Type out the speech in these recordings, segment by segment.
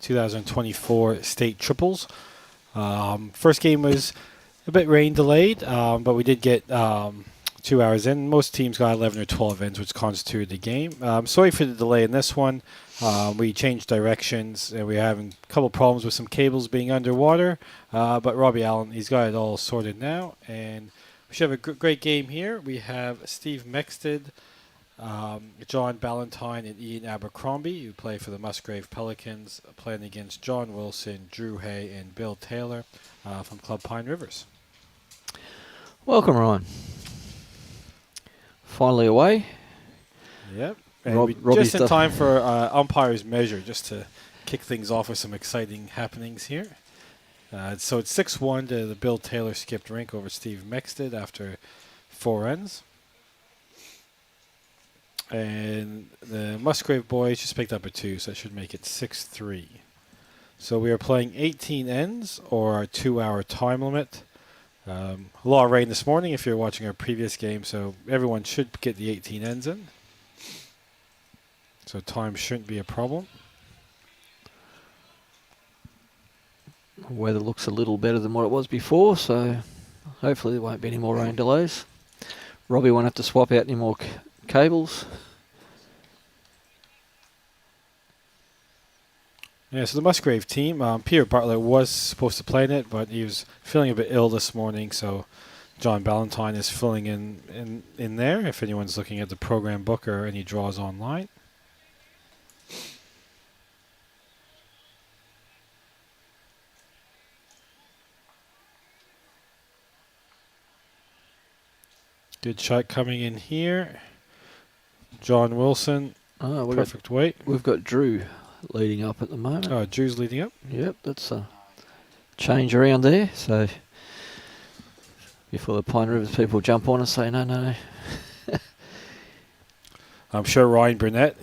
2024 state triples. First game was a bit rain delayed, but we did get 2 hours in. Most teams got 11 or 12 ends, which constituted the game. Sorry for the delay in this one. We changed directions, and we're having a couple problems with some cables being underwater. But Robbie Allen, he's got it all sorted now, and we should have a great game here. We have Steve Mexted, John Ballantyne, and Ian Abercromby, who play for the Musgrave Pelicans, playing against John Wilson, Drew Hay, and Bill Taylor from Club Pine Rivers. Welcome, Ryan. Finally away. Yep. And just in time for umpire's measure, just to kick things off with some exciting happenings here. So it's 6-1 to the Bill Taylor skipped rink over Steve Mexted after 4 ends. And the Musgrave boys just picked up a 2, so that should make it 6-3. So we are playing 18 ends, or our 2-hour time limit. A lot of rain this morning if you're watching our previous game, so everyone should get the 18 ends in. So time shouldn't be a problem. Weather looks a little better than what it was before, so hopefully there won't be any more rain delays. Robbie won't have to swap out any more cables. Yeah, so the Musgrave team, Peter Bartlett was supposed to play in it, but he was feeling a bit ill this morning, so John Ballantyne is filling in there if anyone's looking at the program book or any draws online. Good shot coming in here. John Wilson, perfect weight. We've got Drew leading up at the moment. Oh, Drew's leading up? Yep, that's a change around there. So before the Pine Rivers people jump on and say, no. I'm sure Ryan Burnett,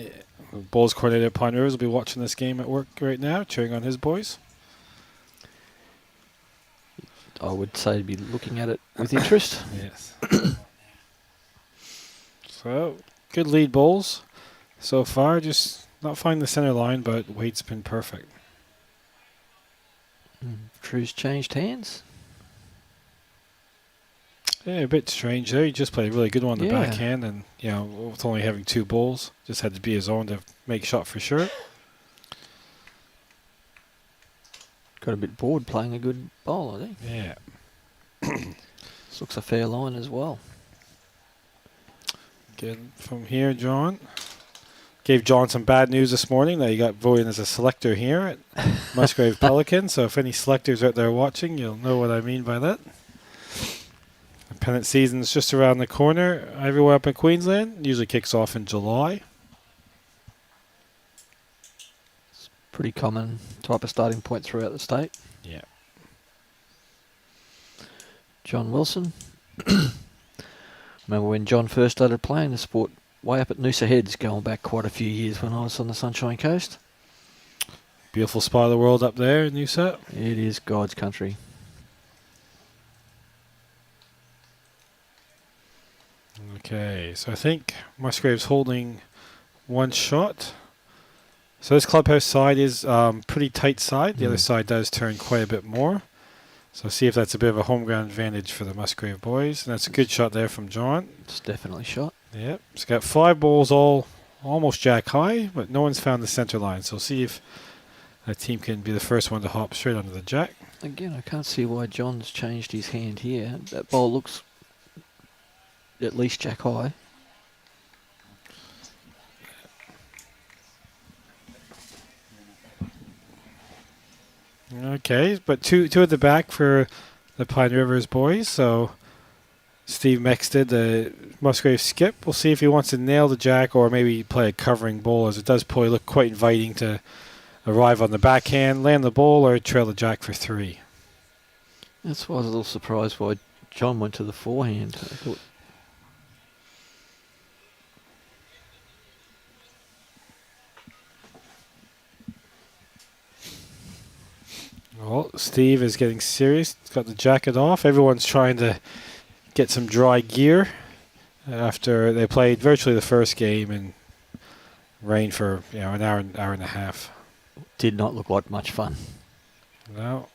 Bulls coordinator at Pine Rivers, will be watching this game at work right now, cheering on his boys. I would say be looking at it with interest. Yes. So, good lead Bulls so far. Just not finding the center line, but weight's been perfect. Drew's changed hands. Yeah, a bit strange there. He just played a really good one on the backhand, and with only having 2 bowls, just had to be his own to make shot for sure. Got a bit bored playing a good bowl, I think. Yeah. This looks a fair line as well. Good from here, John. Gave John some bad news this morning that he got voted as a selector here at Musgrave Pelican. So if any selectors out there watching, you'll know what I mean by that. The pennant season's just around the corner. Everywhere up in Queensland, usually kicks off in July. It's pretty common type of starting point throughout the state. Yeah. John Wilson. Remember when John first started playing the sport way up at Noosa Heads, going back quite a few years when I was on the Sunshine Coast. Beautiful spot of the world up there in Noosa. It is God's country. Okay, so I think Musgrave's holding 1 shot. So this clubhouse side is pretty tight side. The other side does turn quite a bit more. So see if that's a bit of a home ground advantage for the Musgrave boys. And that's a good shot there from John. It's definitely shot. Yep. He's got 5 balls all almost jack high, but no one's found the center line. So see if that team can be the first one to hop straight onto the jack. Again, I can't see why John's changed his hand here. That ball looks at least jack high. Okay, but two at the back for the Pine Rivers boys. So Steve Mexted, the Musgrave skip. We'll see if he wants to nail the jack or maybe play a covering bowl, as it does probably look quite inviting to arrive on the backhand, land the bowl, or trail the jack for 3. That's why I was a little surprised why John went to the forehand. I thought. Well, Steve is getting serious. He's got the jacket off. Everyone's trying to get some dry gear after they played virtually the first game and rain for an hour and a half. Did not look like much fun. No.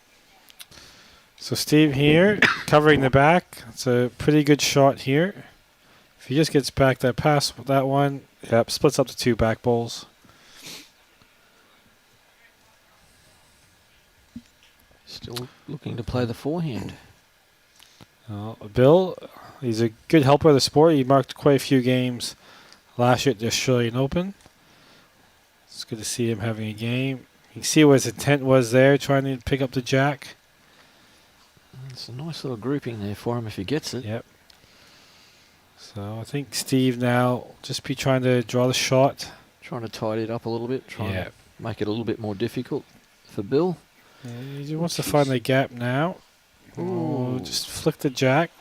So Steve here, covering the back. It's a pretty good shot here. If he just gets back that pass, that one, yep, splits up to 2 back bowls. Still looking to play the forehand. Bill, he's a good helper of the sport. He marked quite a few games last year at the Australian Open. It's good to see him having a game. You can see what his intent was there, trying to pick up the jack. It's a nice little grouping there for him if he gets it. Yep. So I think Steve now just be trying to draw the shot. Trying to tidy it up a little bit, trying Yeah. to make it a little bit more difficult for Bill. Yeah, he just wants to find the gap now. Oh, just flick the jack.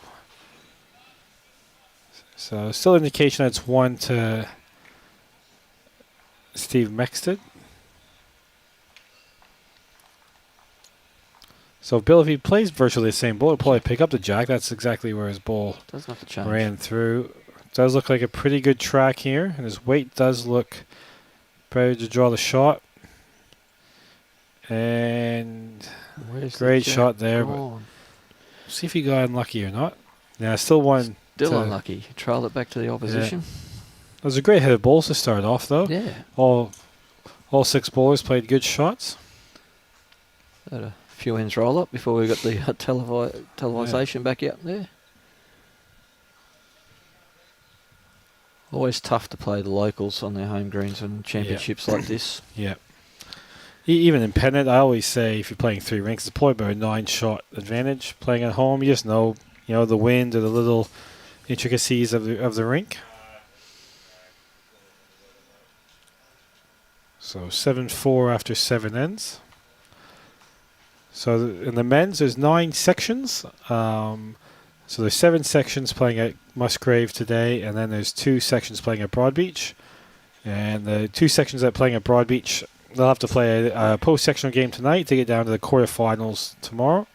So still indication that it's 1 to Steve Mexted. So Bill, if he plays virtually the same ball, he'll probably pick up the jack. That's exactly where his ball Doesn't have to change. ran through. Does look like a pretty good track here, and his weight does look better to draw the shot. And Where's the great jack shot there, gone? but see if he got unlucky or not. Yeah, still 1. Still unlucky. Trailed it back to the opposition. It was a great head of balls to start off, though. Yeah. All 6 bowlers played good shots. Had a few ends roll up before we got the televisation back out there. Always tough to play the locals on their home greens and championships like this. Yeah. Even in pennant, I always say if you're playing 3 rinks, it's probably about a 9-shot advantage. Playing at home, you just know, the wind or the little intricacies of the rink. So 7-4 after 7 ends. So in the men's, there's 9 sections. So there's 7 sections playing at Musgrave today, and then there's 2 sections playing at Broadbeach. And the 2 sections that are playing at Broadbeach, they'll have to play a post-sectional game tonight to get down to the quarterfinals tomorrow.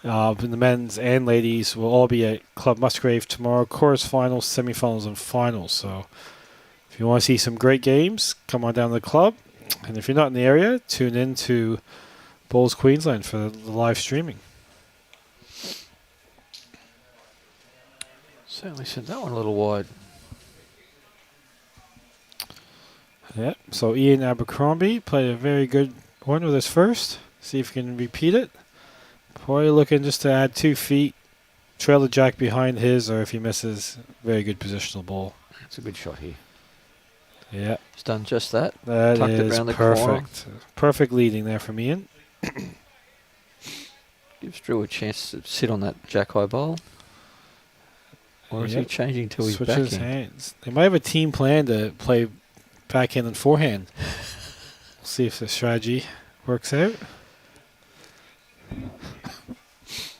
The men's and ladies will all be at Club Musgrave tomorrow. Quarterfinals, semifinals, and finals. So if you want to see some great games, come on down to the club. And if you're not in the area, tune in to Bowls Queensland for the live streaming. Certainly sent that one a little wide. Yeah, so Ian Abercromby played a very good one with his first. See if he can repeat it. Probably looking just to add 2 feet, trail the jack behind his, or if he misses, very good positional ball. That's a good shot here. Yeah. He's done just that. That Tucked it is round the perfect. Perfect leading there from Ian. Gives Drew a chance to sit on that jack high bowl. Or is he Yep. changing to his Switches backhand? hands. They might have a team plan to play backhand and forehand. We'll see if the strategy works out. And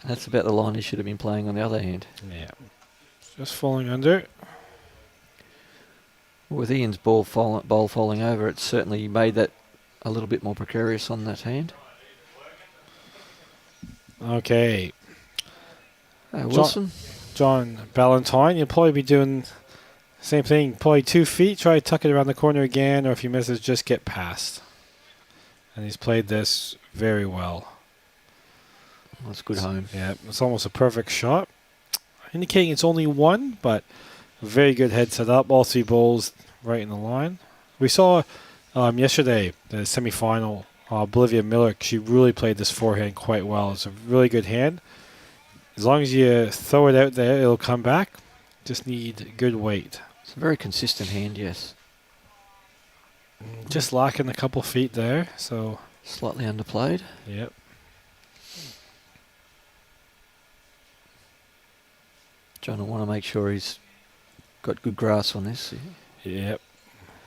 that's about the line he should have been playing on the other hand. Yeah. Just falling under. With Ian's bowl falling over, it certainly made that a little bit more precarious on that hand. Okay. Wilson. John Ballantyne, you'll probably be doing the same thing. Probably 2 feet, try to tuck it around the corner again, or if he misses, just get past. And he's played this very well. That's good home. Yeah, it's almost a perfect shot. Indicating it's only 1, but a very good head set up. All 3 bowls right in the line. We saw yesterday, the semi-final, Bolivia Miller, she really played this forehand quite well. It's a really good hand. As long as you throw it out there, it'll come back. Just need good weight. It's a very consistent hand, yes. Just lacking a couple feet there, so... Slightly underplayed. Yep. John will want to make sure he's got good grasp on this. Yep.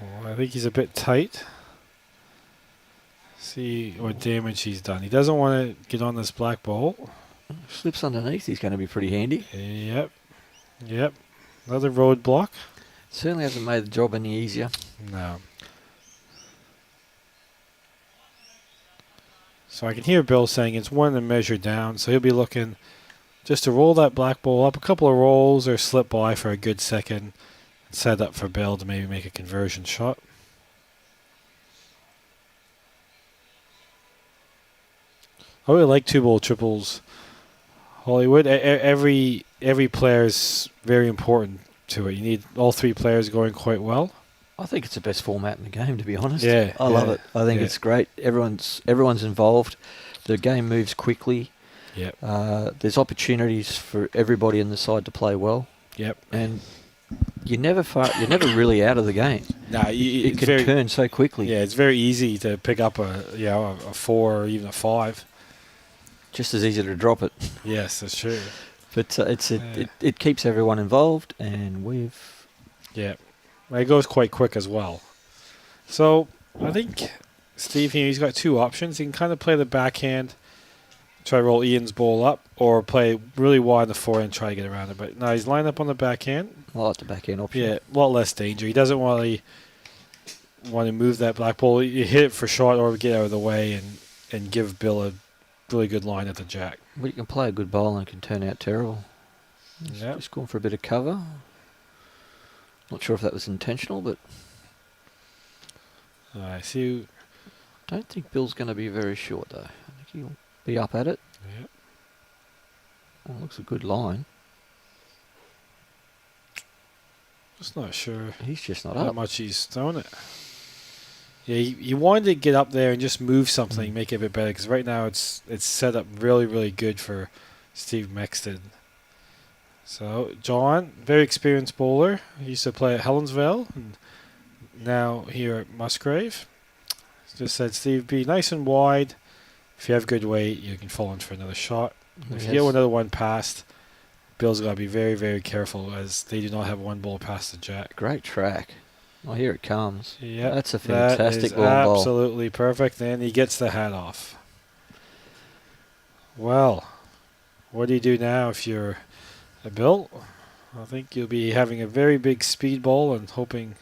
Well, I think he's a bit tight. See what damage he's done. He doesn't want to get on this black ball. Slips underneath, he's going to be pretty handy. Yep. Yep. Another roadblock. Certainly hasn't made the job any easier. No. So I can hear Bill saying it's 1 to measure down, so he'll be looking just to roll that black ball up a couple of rolls or slip by for a good second and set up for Bill to maybe make a conversion shot. I really like two ball triples. Hollywood. Every player is very important to it. You need all three players going quite well. I think it's the best format in the game, to be honest. Yeah, I love yeah, it. I think yeah. it's great. Everyone's involved. The game moves quickly. Yep. There's opportunities for everybody in the side to play well. Yep. And you're never really out of the game. Nah, It can turn so quickly. Yeah, it's very easy to pick up a 4 or even a 5. Just as easy to drop it. Yes, that's true. But it keeps everyone involved, and we've... Yeah. It goes quite quick as well. So, I think Steve here, he's got two options. He can kind of play the backhand, try to roll Ian's ball up, or play really wide in the forehand and try to get around it. But now he's lined up on the backhand. I like the backhand option. Yeah, a lot less danger. He doesn't want to move that black ball. You hit it for short or get out of the way and give Bill a really good line at the jack. Well, you can play a good bowl and it can turn out terrible. Yep. Just going for a bit of cover. Not sure if that was intentional, but I see. don't think Bill's going to be very short, though. I think he'll be up at it. Yep. Oh, looks a good line. Just not sure He's just not how up. much he's thrown it. Yeah, you wanted to get up there and just move something, make it a bit better, because right now it's set up really, really good for Steve Mexted. So, John, very experienced bowler. He used to play at Helensville, and now here at Musgrave. Just said, Steve, be nice and wide. If you have good weight, you can fall in for another shot. If you get another one past, Bill's got to be very, very careful, as they do not have one ball past the jack. Great track. Oh, here it comes. Yeah, That's a fantastic ball. Absolutely perfect. And he gets the hat off. Well, what do you do now if you're a Bill? I think you'll be having a very big speed ball and hoping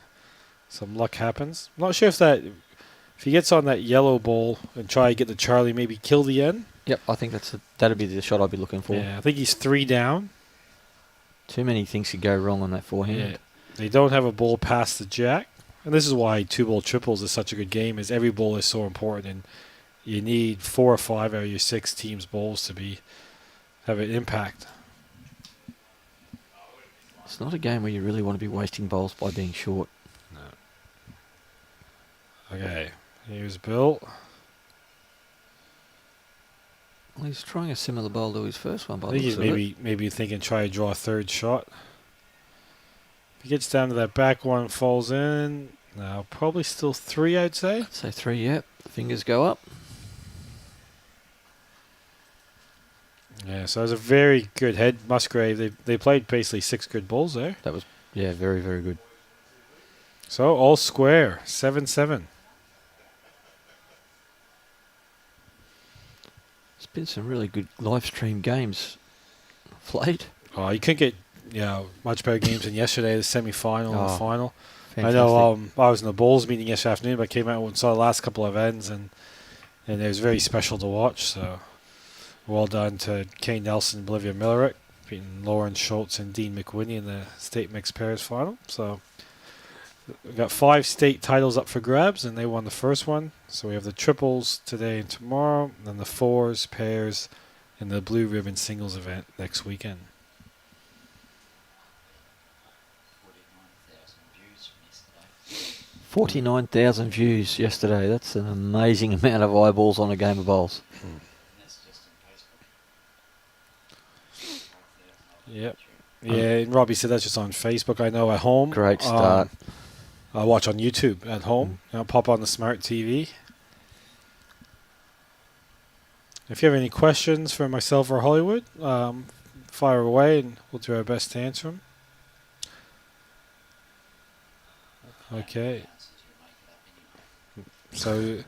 some luck happens. I'm not sure if he gets on that yellow ball and try to get the Charlie, maybe kill the end. Yep, I think that'd be the shot I'd be looking for. Yeah, I think he's 3 down. Too many things could go wrong on that forehand. Yeah. They don't have a ball past the jack. And this is why two ball triples is such a good game, is every ball is so important, and you need 4 or 5 out of your 6 teams' balls to have an impact. It's not a game where you really want to be wasting bowls by being short. No. Okay, here's Bill. Well, he's trying a similar bowl to his first one, by I the think looks he's of it. maybe thinking try to draw a third shot. If he gets down to that back one, falls in. Now probably still 3, I'd say. I'd say 3, yep. Fingers go up. Yeah, so it was a very good head. Musgrave, they played basically 6 good balls there. That was, yeah, very, very good. So all square, 7-7. There's been some really good live stream games played. Oh, you couldn't get much better games than yesterday, the semi-final and the final. Fantastic. I know I was in the Bulls meeting yesterday afternoon, but I came out and saw the last couple of ends, and it was very special to watch. So well done to Kane Nelson and Olivia Millerick, beating Lauren Schultz and Dean McWhinney in the state mixed pairs final. So we've got 5 state titles up for grabs, and they won the first one. So we have the triples today and tomorrow, and then the 4s, pairs, and the blue ribbon singles event next weekend. 49,000 views yesterday. That's an amazing amount of eyeballs on a game of bowls. Yep. Yeah, and Robbie said that's just on Facebook. I know at home. Great start. I watch on YouTube at home. Pop on the smart TV. If you have any questions for myself or Hollywood, fire away and we'll do our best to answer them. Okay. So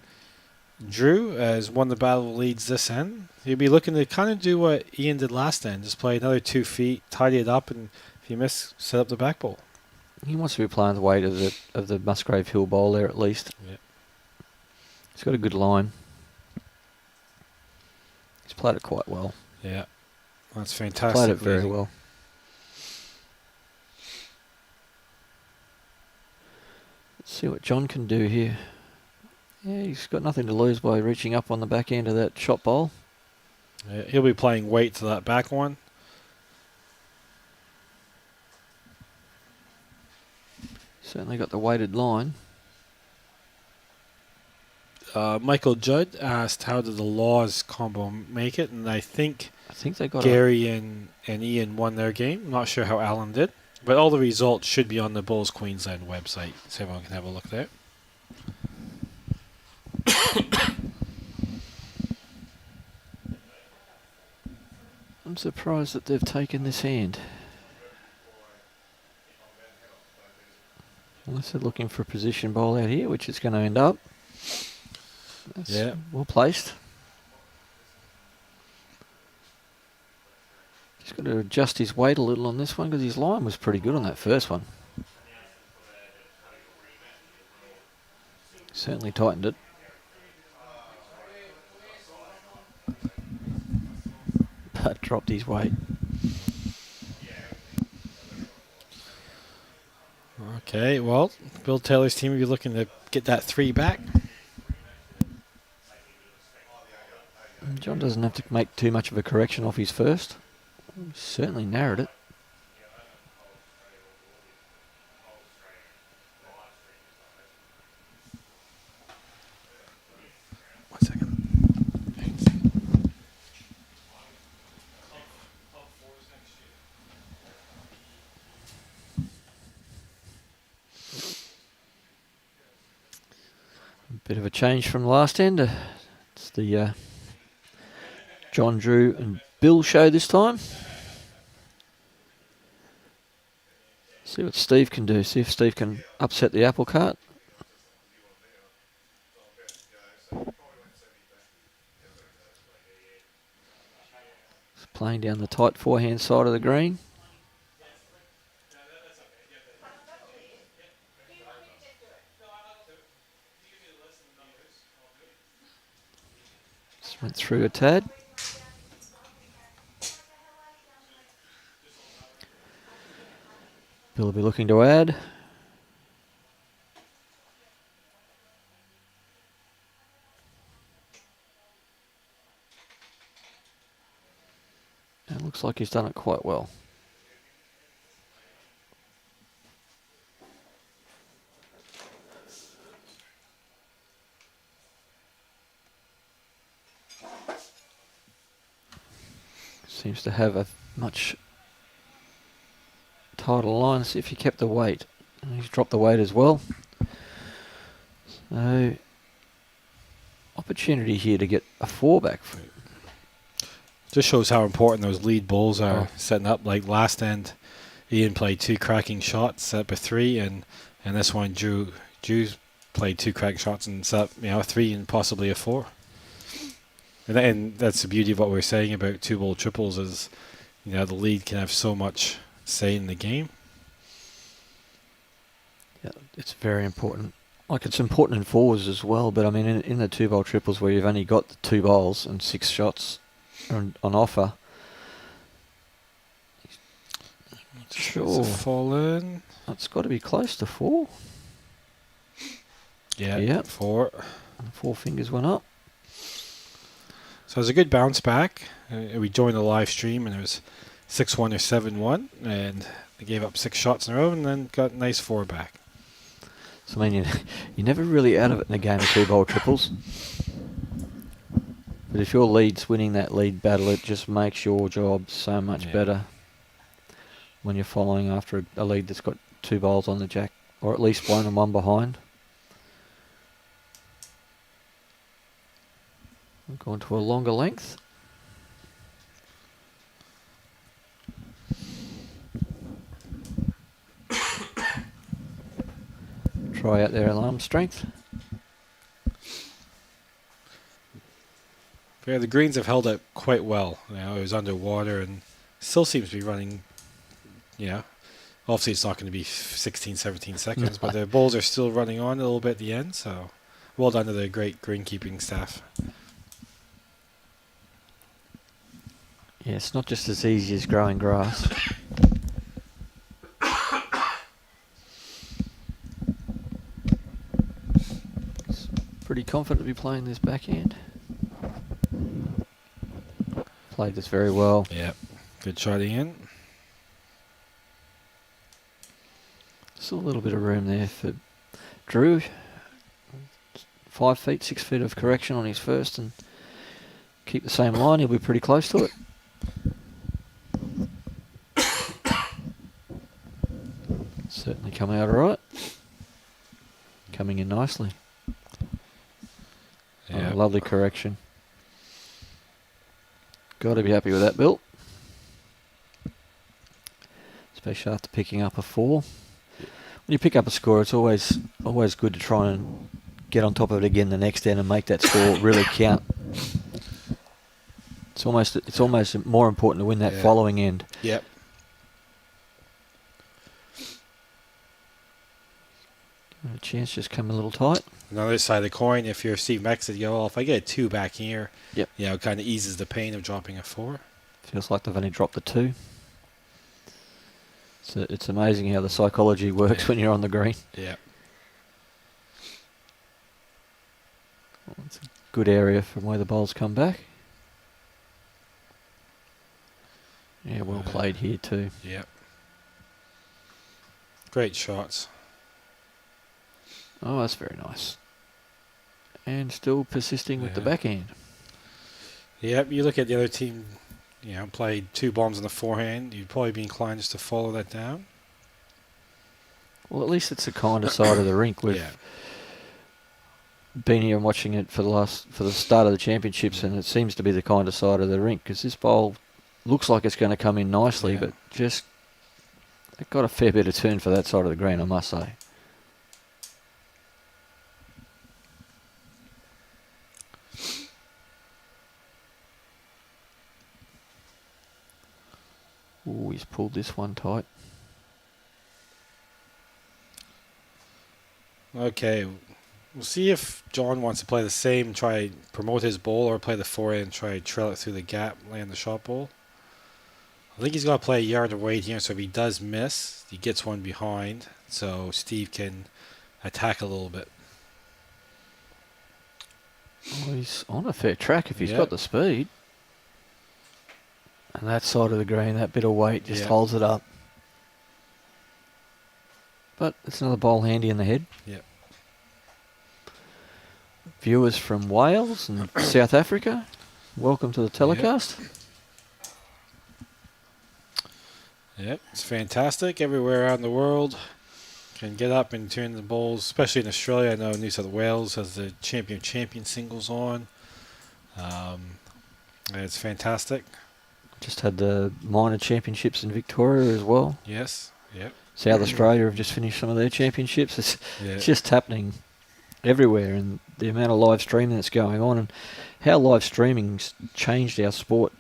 Drew has won the battle, leads this end. He'll be looking to kind of do what Ian did last end, just play another 2 feet, tidy it up, and if you miss, set up the back ball. He wants to be playing the weight of the Musgrave Hill bowl there at least. Yeah. He's got a good line. He's played it quite well. Yeah, that's fantastic. Played it very well. Let's see what John can do here. Yeah, he's got nothing to lose by reaching up on the back end of that shot bowl. He'll be playing weight to that back one. Certainly got the weighted line. Michael Judd asked, how did the Laws combo make it? And I think they got Gary and Ian won their game. I'm not sure how Alan did. But all the results should be on the Bulls Queensland website, so everyone can have a look there. I'm surprised that they've taken this hand. Unless they're looking for a position bowl out here, which it's going to end up. That's well placed. Just got to adjust his weight a little on this one because his line was pretty good on that first one. Certainly tightened it. But dropped his weight. Okay, well, Bill Taylor's team will be looking to get that 3 back. John doesn't have to make too much of a correction off his first. Certainly narrowed it. One second. Bit of a change from last end. It's the John, Drew and Bill show this time. See what Steve can do. See if Steve can upset the apple cart. He's playing down the tight forehand side of the green. Just went through a tad. Bill will be looking to add. It looks like he's done it quite well. Seems to have a much tighter line. See if he kept the weight. He's dropped the weight as well. So, opportunity here to get a 4 back. Just shows how important those lead balls are setting up. Like last end, Ian played 2 cracking shots, set up a 3, and this one, Drew played 2 cracking shots and set up, a 3 and possibly a 4. And that's the beauty of what we're saying about 2-ball triples is, the lead can have so much say in the game. Yeah, it's very important. Like it's important in fours as well, but I mean in the 2-ball triples where you've only got the 2 bowls and 6 shots on offer. Sure. Fallen. That's got to be close to 4. Yeah, 4. And 4 fingers went up. So it was a good bounce back. We joined the live stream and it was 6-1 or 7-1, and they gave up 6 shots in a row and then got a nice 4 back. So I mean, you're never really out of it in a game of 2-ball triples. But if your lead's winning that lead battle, it just makes your job so much better when you're following after a lead that's got 2 bowls on the jack, or at least 1 and 1 behind. We're going to a longer length. Try out their alarm strength. Yeah, the greens have held up quite well. It was underwater and still seems to be running, obviously it's not going to be 16, 17 seconds, but the balls are still running on a little bit at the end, so well done to the great greenkeeping staff. Yeah, it's not just as easy as growing grass. Pretty confident to be playing this backhand. Played this very well. Yep. Good shot in. Still a little bit of room there for Drew. 5 feet, 6 feet of correction on his first, and keep the same line. He'll be pretty close to it. Certainly coming out all right. Coming in nicely. Yeah. Oh, lovely correction. Got to be happy with that, Bill. Especially after picking up a 4. When you pick up a score, it's always good to try and get on top of it again the next end and make that score really count. It's almost more important to win that following end. Yep. A chance just come a little tight. Another side of the coin, if you're Steve Mexted, you go, well, if I get a 2 back here, yep. It kind of eases the pain of dropping a 4. Feels like they've only dropped the 2. So it's amazing how the psychology works when you're on the green. Yeah. Well, it's a good area from where the bowls come back. Yeah, well played here too. Yep. Great shots. Oh, that's very nice. And still persisting with the backhand. Yep, you look at the other team, played 2 bombs on the forehand. You'd probably be inclined just to follow that down. Well, at least it's the kinder side of the rink. We've been here and watching it for the start of the championships, and it seems to be the kinder side of the rink because this bowl looks like it's going to come in nicely, but just it got a fair bit of turn for that side of the green, I must say. Ooh, he's pulled this one tight. Okay, we'll see if John wants to play the same and try promote his bowl, or play the forehand and try trail it through the gap, land the shot bowl. I think he's got to play a yard of weight here, so if he does miss, he gets one behind, so Steve can attack a little bit. Oh, he's on a fair track if he's got the speed. And that side of the green, that bit of weight just holds it up. But it's another bowl handy in the head. Yep. Viewers from Wales and South Africa, welcome to the telecast. Yep, it's fantastic. Everywhere around the world can get up and turn the bowls, especially in Australia. I know New South Wales has the champion singles on. It's fantastic. Just had the minor championships in Victoria as well. Yes, yep. South Australia have just finished some of their championships. It's just happening everywhere, and the amount of live streaming that's going on, and how live streaming's changed our sport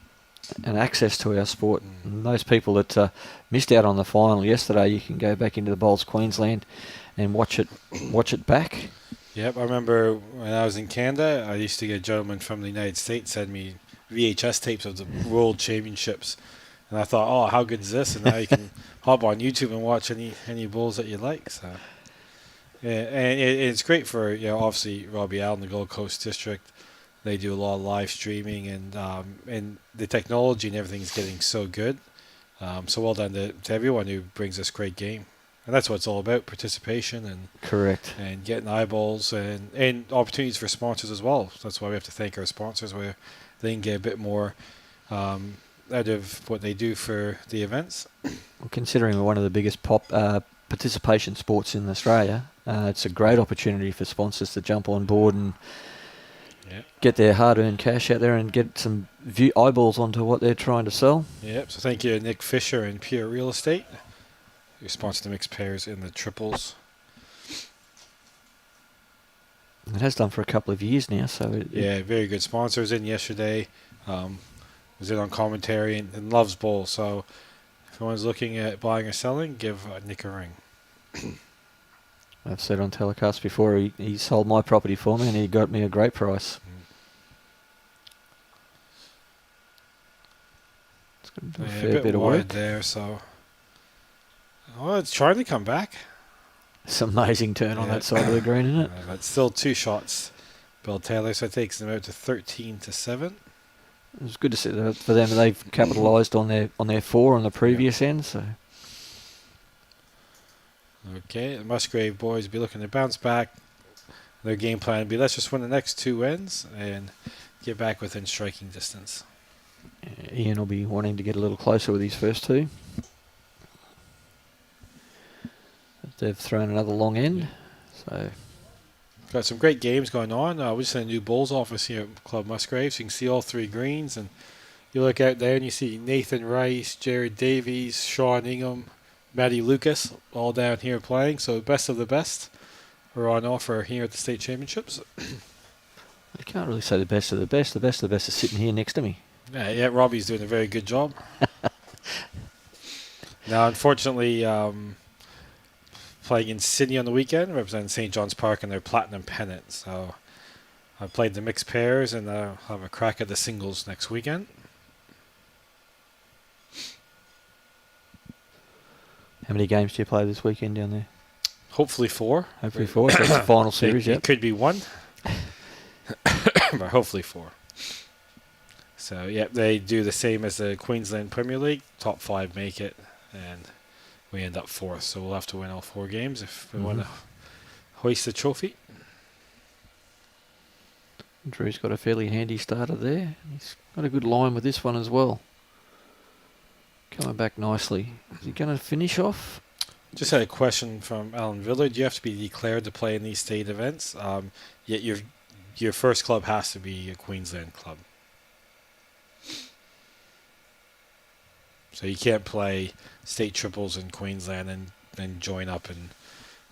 and access to our sport. And those people that missed out on the final yesterday, you can go back into the Bowls Queensland and watch it back. Yep, I remember when I was in Canada, I used to get a gentleman from the United States send me VHS tapes of the World Championships, and I thought, oh, how good is this? And now you can hop on YouTube and watch any bowls that you like. So, and it's great for obviously Robbie Allen, the Gold Coast District. They do a lot of live streaming, and the technology and everything is getting so good. So well done to everyone who brings this great game. And that's what it's all about, participation and correct, and getting eyeballs and opportunities for sponsors as well. So that's why we have to thank our sponsors, where they can get a bit more out of what they do for the events. Well, considering we're one of the biggest participation sports in Australia, it's a great opportunity for sponsors to jump on board and get their hard-earned cash out there and get some eyeballs onto what they're trying to sell. Yep. So thank you to Nick Fisher and Pure Real Estate, who sponsor the mixed pairs in the triples. It has done for a couple of years now. So very good sponsors in yesterday. Was in on commentary and loves bowl. So if anyone's looking at buying or selling, give Nick a ring. I've said on telecast before, he sold my property for me and he got me a great price. It's got to do a fair bit of work there. So, it's trying to come back. It's an amazing turn on that side of the green, isn't it? But still 2 shots, Bill Taylor. So it takes them out to 13-7. It was good to see that for them. They've capitalised on their 4 on the previous end. So. Okay, the Musgrave boys will be looking to bounce back. Their game plan will be, let's just win the next 2 wins and get back within striking distance. Ian will be wanting to get a little closer with his first 2. They've thrown another long end. So got some great games going on. We're just in a new bowls office here at Club Musgrave, so you can see all 3 greens. And you look out there and you see Nathan Rice, Jared Davies, Sean Ingham, Matty Lucas all down here playing. So best of the best are on offer here at the state championships. You can't really say the best of the best. The best of the best is sitting here next to me. Yeah, Robbie's doing a very good job. Now, unfortunately, playing in Sydney on the weekend, representing St. John's Park in their Platinum Pennant. So I played the mixed pairs, and I'll have a crack at the singles next weekend. How many games do you play this weekend down there? Hopefully 4. Hopefully 4. So it's the final series, It could be 1, but hopefully 4. So, yeah, they do the same as the Queensland Premier League. Top 5 make it, and we end up 4th. So we'll have to win all 4 games if we want to hoist the trophy. Drew's got a fairly handy starter there. He's got a good line with this one as well. Coming back nicely. Is he going to finish off? Just had a question from Alan Villard. Do you have to be declared to play in these state events? Yet your first club has to be a Queensland club. So you can't play state triples in Queensland and then join up and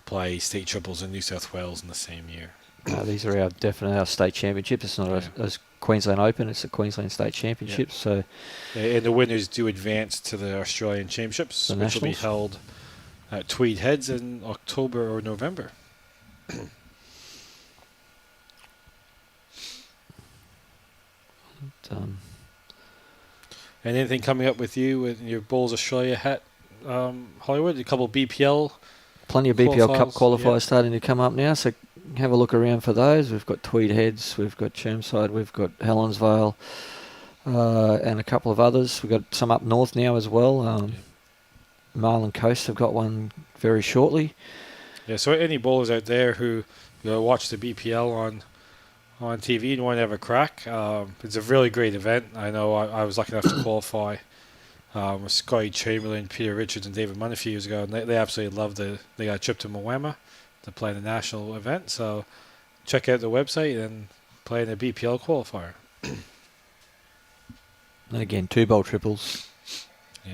play state triples in New South Wales in the same year. These are our state championships. It's not a Queensland Open, it's a Queensland State Championship. So, and the winners do advance to the Australian Championships, which will be held at Tweed Heads in October or November. And anything coming up with you with your Bowls Australia hat, Hollywood? A couple of BPL. Plenty of BPL Cup qualifiers starting to come up now, so have a look around for those. We've got Tweed Heads, we've got Chermside, we've got Helensvale, and a couple of others. We've got some up north now as well. Marlin Coast have got one very shortly. Yeah, so any bowlers out there who watch the BPL on TV and want to have a crack, it's a really great event. I know I was lucky enough to qualify with Scotty Chamberlain, Peter Richards, and David Munn a few years ago, and they absolutely loved it. They got a trip to Moama to play the national event, so check out the website and play in a BPL qualifier. And again, 2 bowl triples,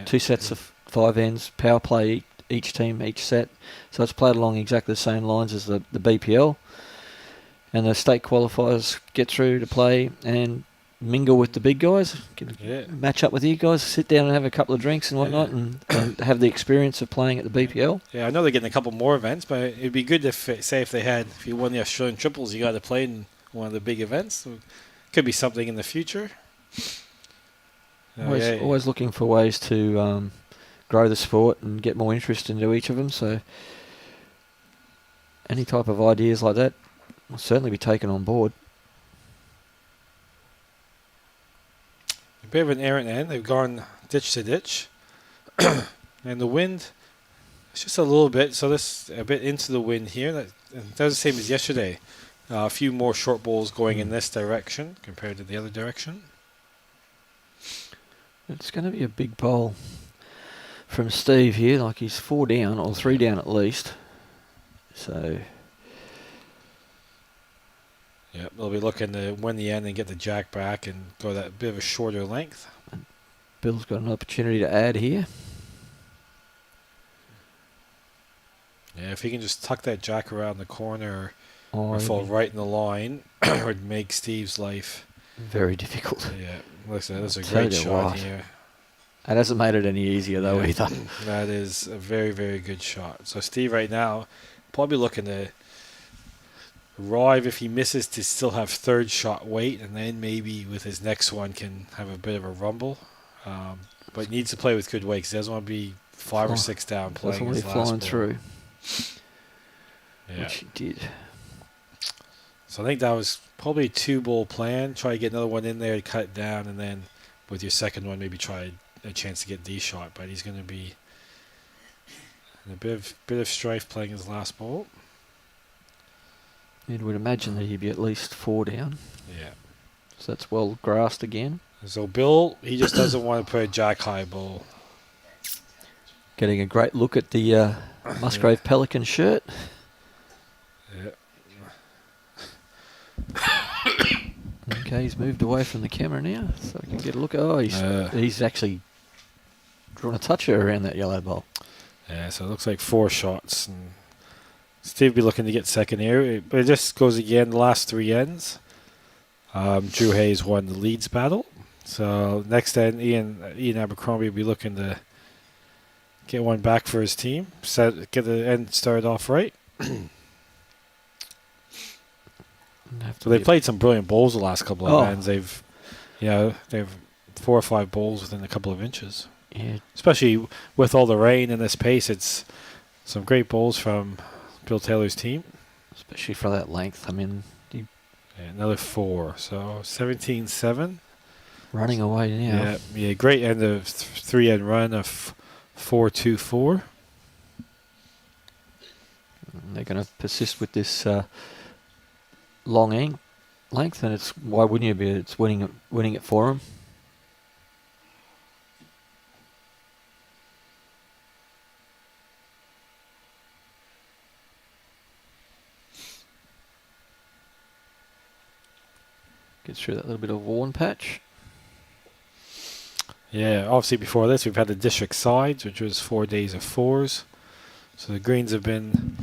2 sets of 5 ends, power play each team, each set. So it's played along exactly the same lines as the BPL. And the state qualifiers get through to play and mingle with the big guys, match up with you guys, sit down and have a couple of drinks and whatnot, and have the experience of playing at the BPL. Yeah, I know they're getting a couple more events, but it'd be good if you won the Australian triples, you got to play in one of the big events. So could be something in the future. Always looking for ways to grow the sport and get more interest into each of them. So any type of ideas like that will certainly be taken on board. A bit of an errant end. They've gone ditch to ditch. And the wind, it's just a little bit. So this a bit into the wind here. That was the same as yesterday. A few more short bowls going in this direction compared to the other direction. It's going to be a big bowl from Steve here. Like he's 4 down, or 3 down at least. So... yeah, they'll be looking to win the end and get the jack back and go that bit of a shorter length. Bill's got an opportunity to add here. Yeah, if he can just tuck that jack around the corner or fall right in the line, it would make Steve's life very difficult. Yeah, listen, that's a great shot here. That hasn't made it any easier though either. That is a very, very good shot. So Steve right now probably looking to arrive, if he misses, to still have 3rd shot weight, and then maybe with his next one can have a bit of a rumble. But needs to play with good weight because he doesn't want to be 5 or 6 down playing his last flying ball. through. Which he did. So I think that was probably a 2-ball plan. Try to get another one in there to cut it down, and then with your second one, maybe try a chance to get D shot. But he's going to be in a bit of strife playing his last ball. You would imagine that he'd be at least 4 down. Yeah. So that's well grassed again. So Bill, he just doesn't want to play a jack high ball. Getting a great look at the Musgrave Pelican shirt. Yeah. Okay, he's moved away from the camera now, so I can get a look. Oh, he's actually drawn a toucher around that yellow ball. Yeah, so it looks like 4 shots. And Steve will be looking to get second here. But it just goes again, the last 3 ends. Drew Hayes won the Leeds battle. So next end, Ian Abercromby will be looking to get one back for his team. Get the end started off right. So they played some brilliant bowls the last couple of ends. They've 4 or 5 bowls within a couple of inches. Yeah. Especially with all the rain and this pace, it's some great bowls from Bill Taylor's team. Especially for that length. I mean, another 4, so 17-7. Running away now. Yeah, great end of 3-end run of 4-2-4. They're going to persist with this long length, and why wouldn't you be? It's winning it for them. Gets through that little bit of worn patch. Yeah, obviously before this we've had the district sides, which was 4 days of 4s. So the greens have been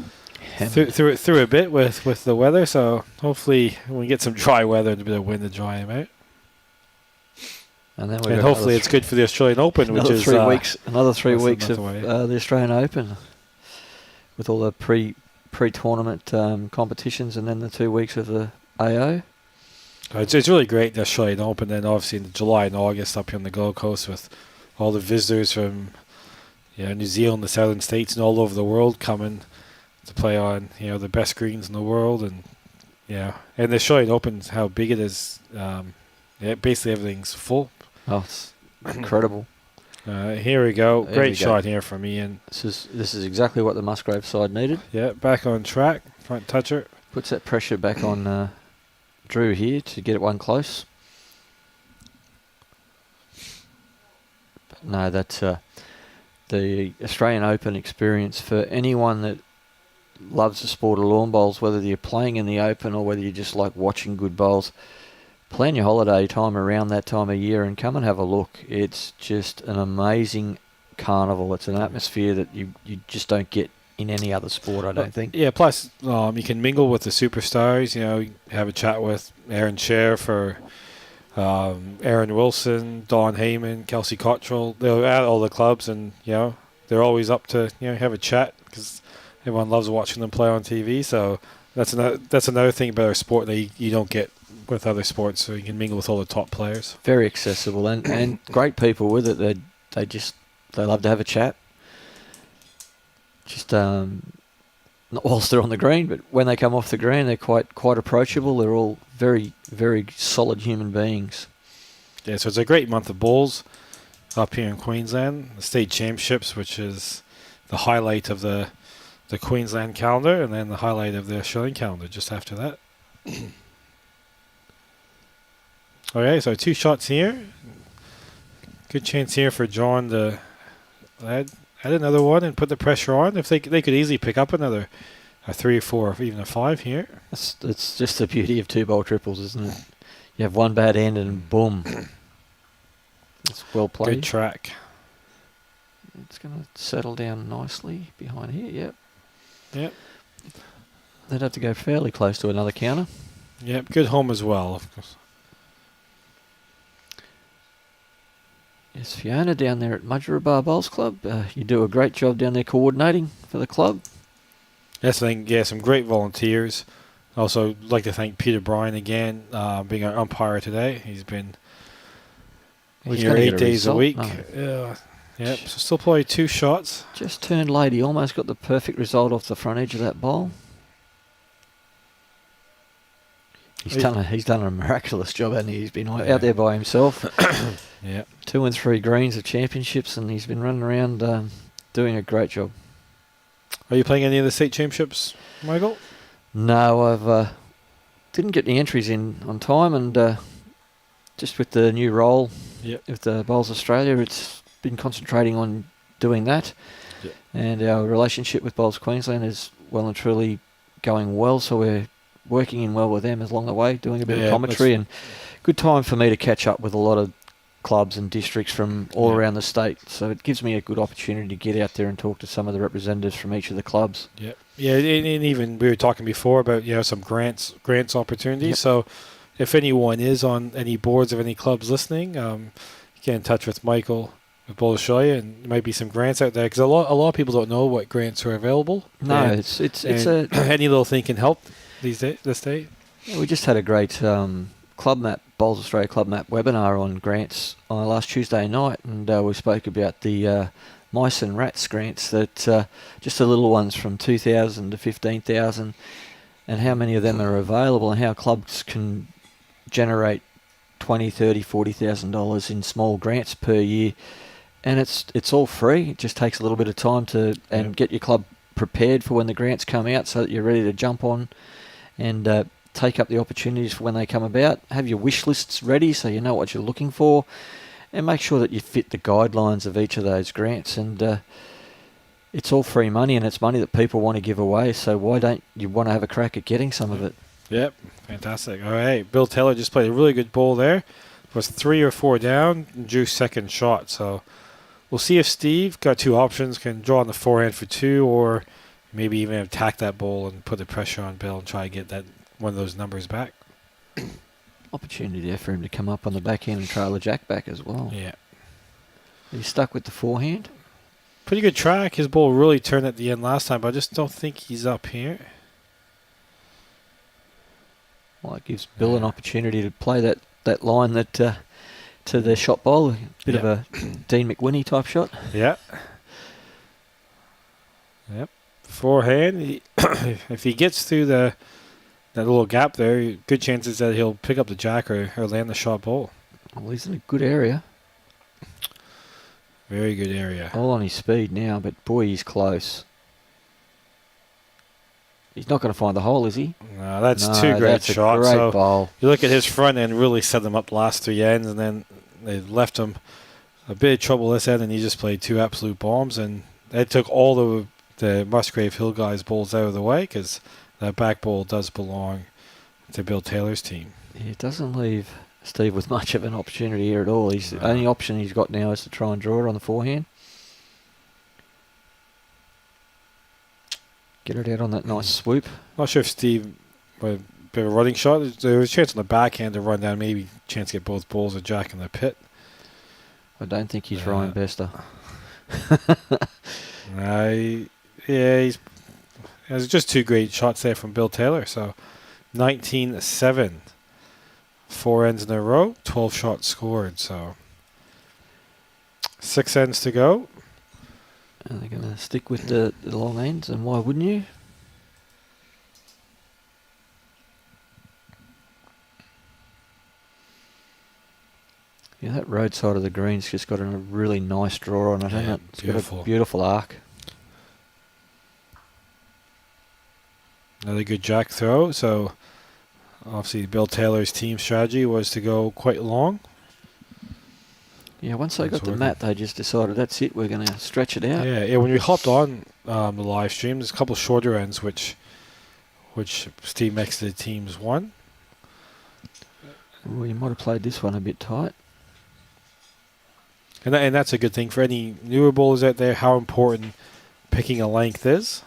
through a bit with the weather. So hopefully we get some dry weather and a bit of wind to dry them out. And hopefully it's good for the Australian Open, which is 3 weeks. Another 3 weeks of away. The Australian Open, with all the pre-tournament competitions, and then the 2 weeks of the AO. It's really great, the Australian Open, then obviously in July and August up here on the Gold Coast with all the visitors from New Zealand, the Southern States, and all over the world coming to play on the best greens in the world. And the Australian Open, how big it is, basically everything's full. Oh, it's incredible. Here we go. Great shot here from Ian. This is exactly what the Musgrave side needed. Yeah, back on track, front toucher. Puts that pressure back on Drew here to get it one close. But no, that's the Australian Open experience for anyone that loves the sport of lawn bowls, whether you're playing in the Open or whether you just like watching good bowls. Plan your holiday time around that time of year and come and have a look. It's just an amazing carnival. It's an atmosphere that you just don't get in any other sport, I don't think. Yeah, plus you can mingle with the superstars, have a chat with Aaron Sheriff, Aaron Wilson, Don Heyman, Kelsey Cottrell. They're at all the clubs, and they're always up to have a chat because everyone loves watching them play on TV. So that's another thing about our sport that you don't get with other sports. So you can mingle with all the top players. Very accessible and great people with it. They love to have a chat. Just not whilst they're on the green, but when they come off the green, they're quite approachable. They're all very, very solid human beings. Yeah, so it's a great month of bowls up here in Queensland. The state championships, which is the highlight of the Queensland calendar, and then the highlight of the Australian calendar just after that. Okay, so 2 shots here. Good chance here for John to add another one and put the pressure on. If they could easily pick up a 3 or 4 or even a 5 here. It's just the beauty of 2-bowl triples, isn't it? You have one bad end and boom. It's well played. Good track. It's going to settle down nicely behind here, Yep. They'd have to go fairly close to another counter. Yep, good home as well, of course. Yes, Fiona down there at Mudgeeraba Bowls Club. You do a great job down there coordinating for the club. Yes, I think, some great volunteers. Also, like to thank Peter Bryan again, being our umpire today. He's been here 8 days a week. No. Yep, so still play 2 shots. Just turned late. He almost got the perfect result off the front edge of that bowl. He's done a miraculous job, hasn't he? He's been out there by himself. Yeah. 2 and 3 greens of championships, and he's been running around doing a great job. Are you playing any of the state championships, Michael? No, I've didn't get the entries in on time, and just with the new role with the Bowls Australia, it's been concentrating on doing that. Yep. And our relationship with Bowls Queensland is well and truly going well, so we're working in well with them along the way, doing a bit of commentary, and good time for me to catch up with a lot of clubs and districts from all around the state. So it gives me a good opportunity to get out there and talk to some of the representatives from each of the clubs. Yeah, and even we were talking before about some grants opportunities. Yep. So if anyone is on any boards of any clubs listening, get in touch with Michael with Bowls Australia, and there might be some grants out there, because a lot of people don't know what grants are available. No, it's any little thing can help this day. Yeah, we just had a great Club Map, Bowls Australia Club Map webinar on grants on last Tuesday night, and we spoke about the mice and rats grants, that just the little ones from 2,000 to 15,000, and how many of them are available, and how clubs can generate $20,000, $30,000, $40,000 in small grants per year, and it's all free. It just takes a little bit of time to get your club prepared for when the grants come out, so that you're ready to jump on and take up the opportunities for when they come about. Have your wish lists ready so you know what you're looking for, and make sure that you fit the guidelines of each of those grants. And it's all free money, and it's money that people want to give away, so why don't you want to have a crack at getting some of it? Yep, fantastic. All right, Bill Taylor just played a really good ball there. Was 3 or 4 down, and drew second shot. So we'll see if Steve, got 2 options, can draw on the forehand for 2, or maybe even attack that ball and put the pressure on Bill and try to get that one of those numbers back. Opportunity there for him to come up on the backhand and trail the jack back as well. Yeah. He's stuck with the forehand. Pretty good track. His ball really turned at the end last time, but I just don't think he's up here. Well, it gives Bill an opportunity to play that line that to the shot bowl, a bit of a Dean McWhinney type shot. Yeah. Yep. Forehand. If he gets through that little gap there, good chances that he'll pick up the jack or land the shot ball. Well, he's in a good area. Very good area. All on his speed now, but boy, he's close. He's not going to find the hole, is he? No, that's 2 great shots. Great bowl. You look at his front end, really set them up the last 3 ends, and then they left him a bit of trouble this end, and he just played 2 absolute bombs, and that took all the Musgrave Hill guys' bowls out of the way, because that back bowl does belong to Bill Taylor's team. It doesn't leave Steve with much of an opportunity here at all. The only option he's got now is to try and draw it on the forehand. Get it out on that nice swoop. Not sure if Steve, with a bit of a running shot, there was a chance on the backhand to run down, maybe a chance to get both balls of jack in the pit. I don't think he's Ryan Bester. There's just 2 great shots there from Bill Taylor. So 19-7. 4 ends in a row, 12 shots scored. So 6 ends to go. And they're going to stick with the long ends, and why wouldn't you? Yeah, that road side of the green's just got a really nice draw on it, hasn't it? It's beautiful. got a beautiful arc. Another good jack throw. So obviously Bill Taylor's team strategy was to go quite long. Yeah, once they got the mat, they just decided that's it. We're going to stretch it out. Yeah. When we hopped on the live stream, there's a couple shorter ends which Steve Mexted teams won. Well, you might have played this one a bit tight. And that's a good thing for any newer bowlers out there, how important picking a length is.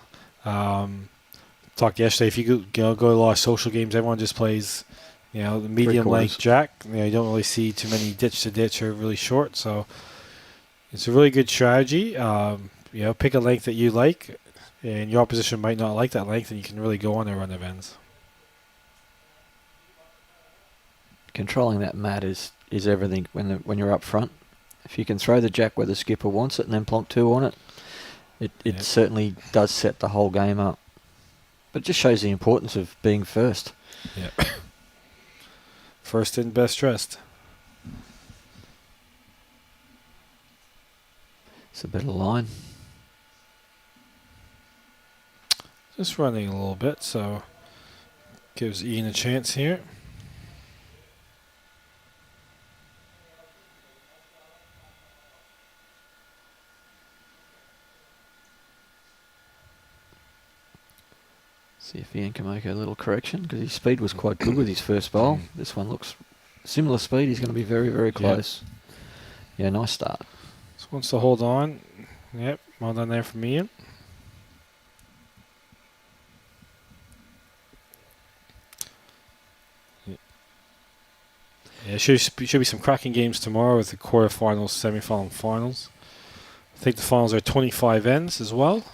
Talked yesterday, if you go to a lot of social games, everyone just plays, the medium length jack. You don't really see too many ditch to ditch or really short. So it's a really good strategy. Pick a length that you like, and your opposition might not like that length, and you can really go on a run of ends. Controlling that mat is everything when you're up front. If you can throw the jack where the skipper wants it and then plonk 2 on it, it certainly does set the whole game up. But it just shows the importance of being first. Yeah. First in, best dressed. It's a better line. Just running a little bit, so gives Ian a chance here. See if Ian can make a little correction, because his speed was quite good with his first bowl. This one looks similar speed. He's going to be very, very close. Yeah, nice start. Just wants to hold on. Yep, well done there from Ian. Yeah, should be some cracking games tomorrow with the quarterfinals, semi-final, and finals. I think the finals are 25 ends as well.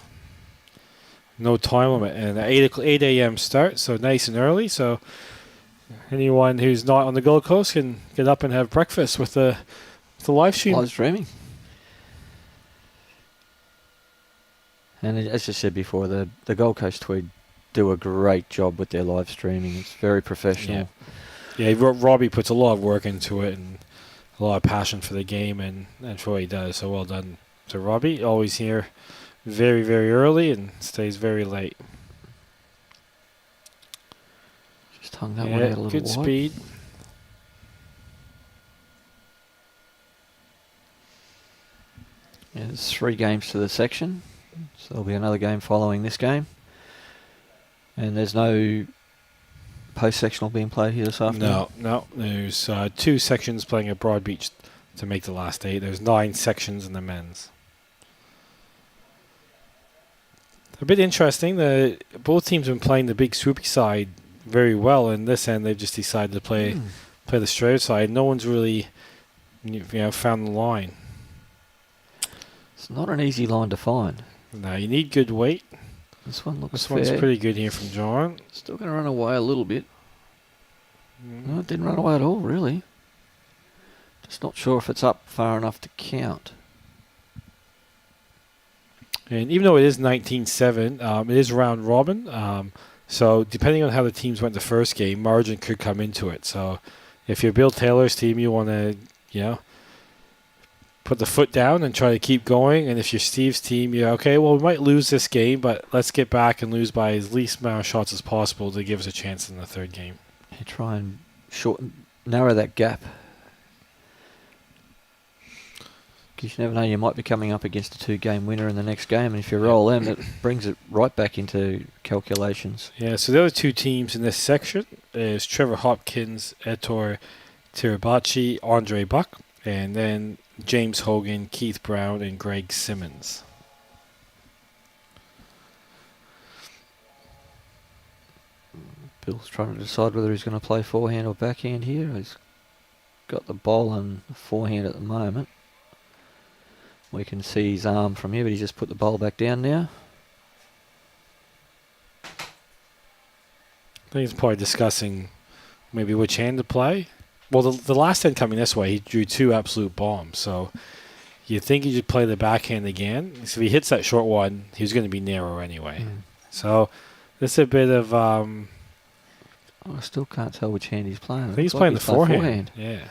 No time limit, and at 8 a.m. start, so nice and early. So anyone who's not on the Gold Coast can get up and have breakfast with the live stream. Live streaming. And as I said before, the Gold Coast Tweed do a great job with their live streaming. It's very professional. Yeah, Robbie puts a lot of work into it and a lot of passion for the game, and for what he does. So well done to Robbie. Always here very, very early and stays very late. Just hung that one out a little good wide. Speed. Yeah, there's 3 games to the section, so there'll be another game following this game. And there's no post-sectional being played here this afternoon? No. There's 2 sections playing at Broadbeach to make the last 8. There's 9 sections in the men's. A bit interesting. Both teams have been playing the big swoopy side very well, and this end they've just decided to play the straight side. No one's really found the line. It's not an easy line to find. No, you need good weight. This one looks This fair. one's pretty good here from John. Still going to run away a little bit. No, it didn't run away at all, really. Just not sure if it's up far enough to count. And even though it is 19-7, it is round robin. So depending on how the teams went the first game, margin could come into it. So if you're Bill Taylor's team, you want to, put the foot down and try to keep going. And if you're Steve's team, you're okay, well, we might lose this game, but let's get back and lose by as least amount of shots as possible to give us a chance in the third game. You try and narrow that gap. Because you never know, you might be coming up against a 2-game winner in the next game, and if you roll them, it brings it right back into calculations. Yeah, so the other 2 teams in this section is Trevor Hopkins, Ettore Tirabachi, Andre Buck, and then James Hogan, Keith Brown, and Greg Simmons. Bill's trying to decide whether he's going to play forehand or backhand here. He's got the bowl and the forehand at the moment. We can see his arm from here, but he's just put the bowl back down now. I think he's probably discussing maybe which hand to play. Well, the last hand coming this way, he drew 2 absolute bombs. So you'd think he should play the backhand again. So if he hits that short one, he's going to be narrow anyway. So this is a bit of... I still can't tell which hand he's playing. I think he's playing the forehand. Yeah.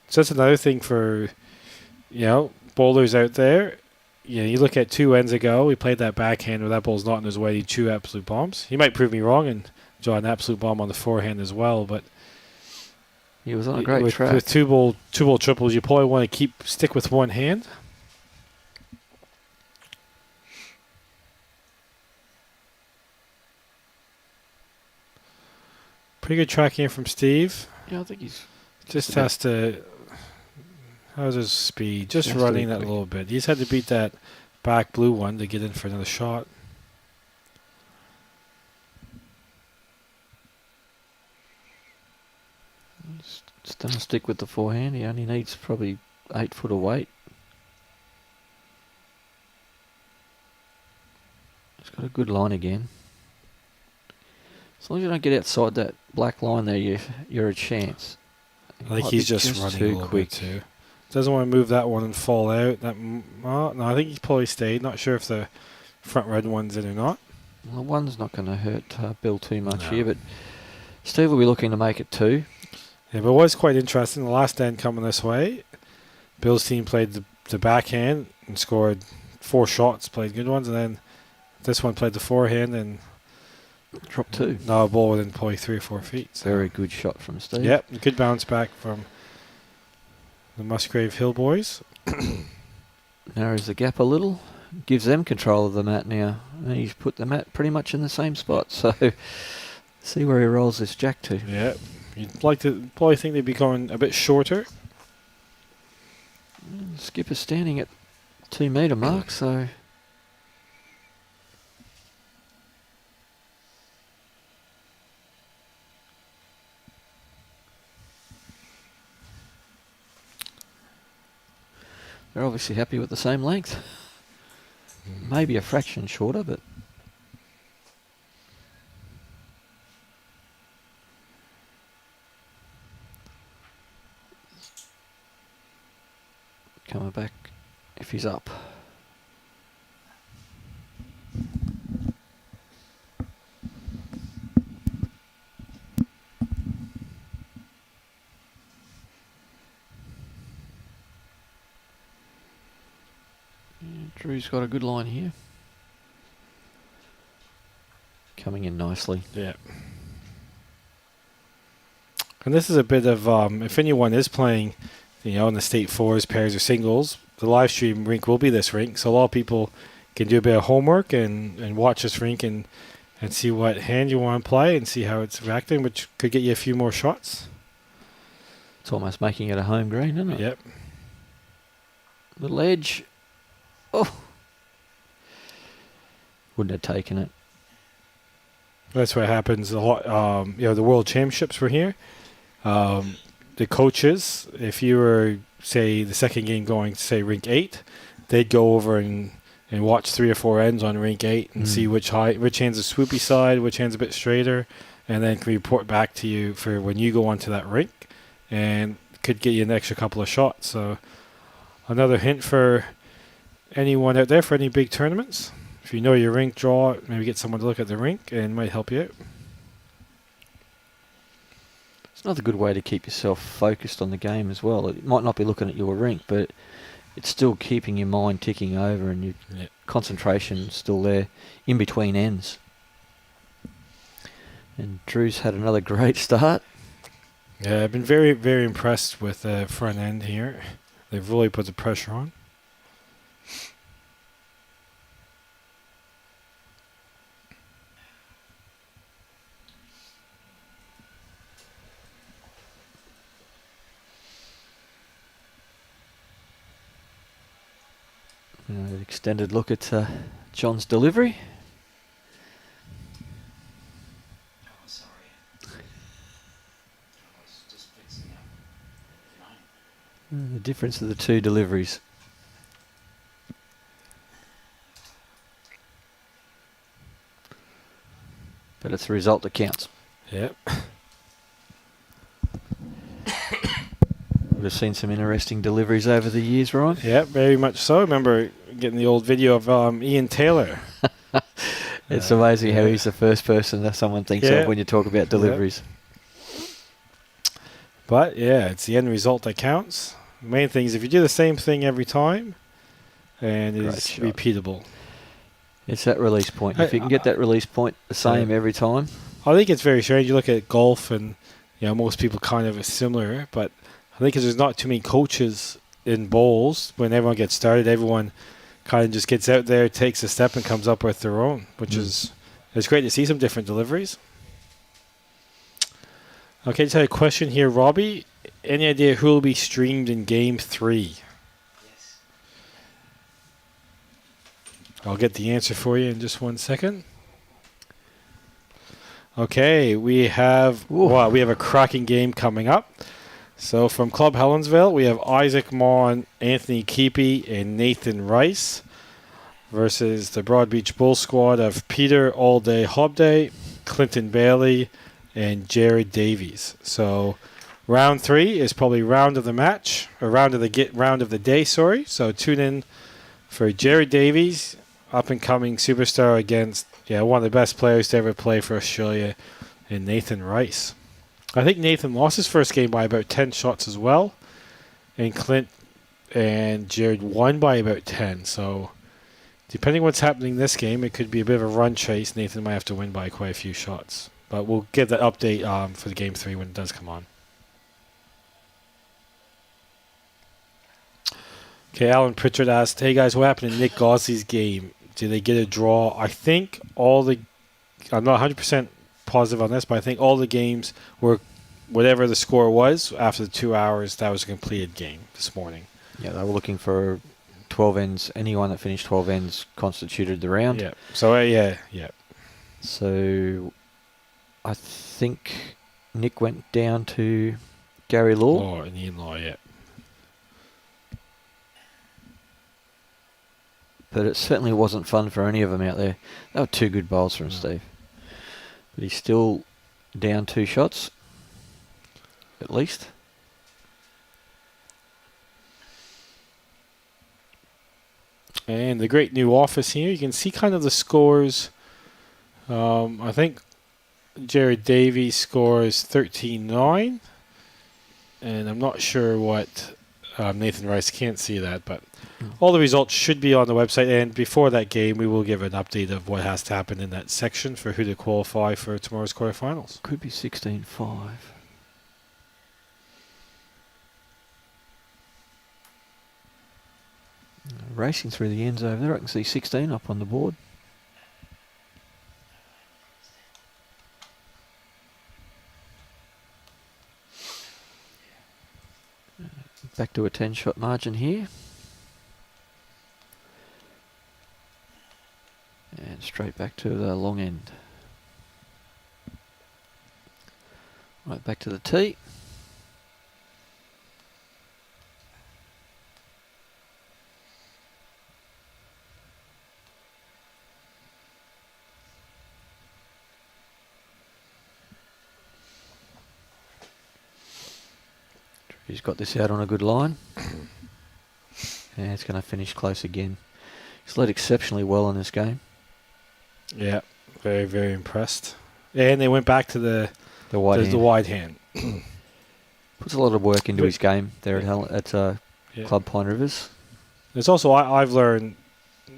So that's another thing for... bowlers out there. You look at 2 ends ago, we played that backhand where that ball's not in his way. He 2 absolute bombs. He might prove me wrong and draw an absolute bomb on the forehand as well, but he was on a great track. With two ball triples, you probably want to stick with one hand. Pretty good track here from Steve. Yeah, I think he's just has to... How's his speed? Just running that a little bit. He's had to beat that back blue one to get in for another shot. Just going to stick with the forehand. He only needs probably 8 foot of weight. He's got a good line again. As long as you don't get outside that black line there, you're a chance. I think he's just running a little quick too. Doesn't want to move that one and fall out. No, I think he's probably stayed. Not sure if the front red one's in or not. Well, one's not going to hurt Bill too much here, but Steve will be looking to make it 2. Yeah, but it was quite interesting. The last end coming this way, Bill's team played the backhand and scored 4 shots, played good ones, and then this one played the forehand and dropped 2. No, a ball within probably 3 or 4 feet. So. Very good shot from Steve. Yep, good bounce back from the Musgrave Hill boys. Narrows the gap a little, gives them control of the mat now. And he's put the mat pretty much in the same spot. So see where he rolls this jack to. Yeah, you'd like to probably think they'd be going a bit shorter. Skipper's standing at 2 metre mark, so they're obviously happy with the same length. Maybe a fraction shorter, but coming back if he's up. Drew's got a good line here. Coming in nicely. Yeah. And this is a bit of, if anyone is playing, in the state fours, pairs, or singles, the live stream rink will be this rink. So a lot of people can do a bit of homework and watch this rink and see what hand you want to play and see how it's reacting, which could get you a few more shots. It's almost making it a home green, isn't it? Yep. Little edge. Oh. Wouldn't have taken it. That's what happens a lot. The World Championships were here. The coaches, if you were, say, the second game going to, say, rink 8, they'd go over and watch 3 or 4 ends on rink 8 and see which hand's a swoopy side, which hand's a bit straighter, and then can report back to you for when you go onto that rink, and could get you an extra couple of shots. So another hint for anyone out there for any big tournaments. If you know your rink, draw it, maybe get someone to look at the rink, and it might help you out. It's another good way to keep yourself focused on the game as well. It might not be looking at your rink, but it's still keeping your mind ticking over and your concentration still there in between ends. And Drew's had another great start. Yeah, I've been very, very impressed with the front end here. They've really put the pressure on. An extended look at John's delivery. Oh, sorry. I was just fixing up. The difference of the 2 deliveries. But it's the result that counts. Yep. We've seen some interesting deliveries over the years, Ryan. Yeah, very much so. I remember getting the old video of Ian Taylor. It's amazing how he's the first person that someone thinks of when you talk about deliveries. But, yeah, it's the end result that counts. The main thing is if you do the same thing every time, and it's repeatable. It's that release point. If you can get that release point the same every time. I think it's very strange. You look at golf and, most people kind of are similar, but I think because there's not too many coaches in bowls, when everyone gets started, everyone kind of just gets out there, takes a step, and comes up with their own, which is it's great to see some different deliveries. Okay, just had a question here, Robbie. Any idea who will be streamed in Game 3? Yes. I'll get the answer for you in just 1 second. Okay, we have a cracking game coming up. So from Club Helensville, we have Isaac Mon, Anthony Keepy, and Nathan Rice versus the Broadbeach Bull squad of Peter Allday Hobday, Clinton Bailey, and Jared Davies. So round 3 is probably round of the match, or round of the day, sorry. So tune in for Jared Davies, up-and-coming superstar against one of the best players to ever play for Australia, and Nathan Rice. I think Nathan lost his first game by about 10 shots as well. And Clint and Jared won by about 10. So depending what's happening this game, it could be a bit of a run chase. Nathan might have to win by quite a few shots. But we'll give that update for the game 3 when it does come on. Okay, Alan Pritchard asked, hey guys, what happened in Nick Gosley's game? Did they get a draw? I think I'm not 100% positive on this, but I think all the games were, whatever the score was, after the 2 hours, that was a completed game this morning. Yeah, they were looking for 12 ends. Anyone that finished 12 ends constituted the round. Yeah. So, yeah. So, I think Nick went down to Gary Law. Law and Ian Law, yeah. But it certainly wasn't fun for any of them out there. They were 2 good bowls from Steve. But he's still down 2 shots, at least. And the great new office here, you can see kind of the scores. I think Jared Davies scores 13-9. And I'm not sure what Nathan Rice, can't see that, but all the results should be on the website. And before that game, we will give an update of what has to happen in that section for who to qualify for tomorrow's quarterfinals. Could be 16-5. Racing through the ends over there, I can see 16 up on the board. Back to a 10-shot margin here. And straight back to the long end. Right back to the tee. He's got this out on a good line. And it's going to finish close again. He's led exceptionally well in this game. Yeah, very, very impressed. And they went back to the wide hand. Puts a lot of work into his game there at Club Pine Rivers. There's also, I've learned,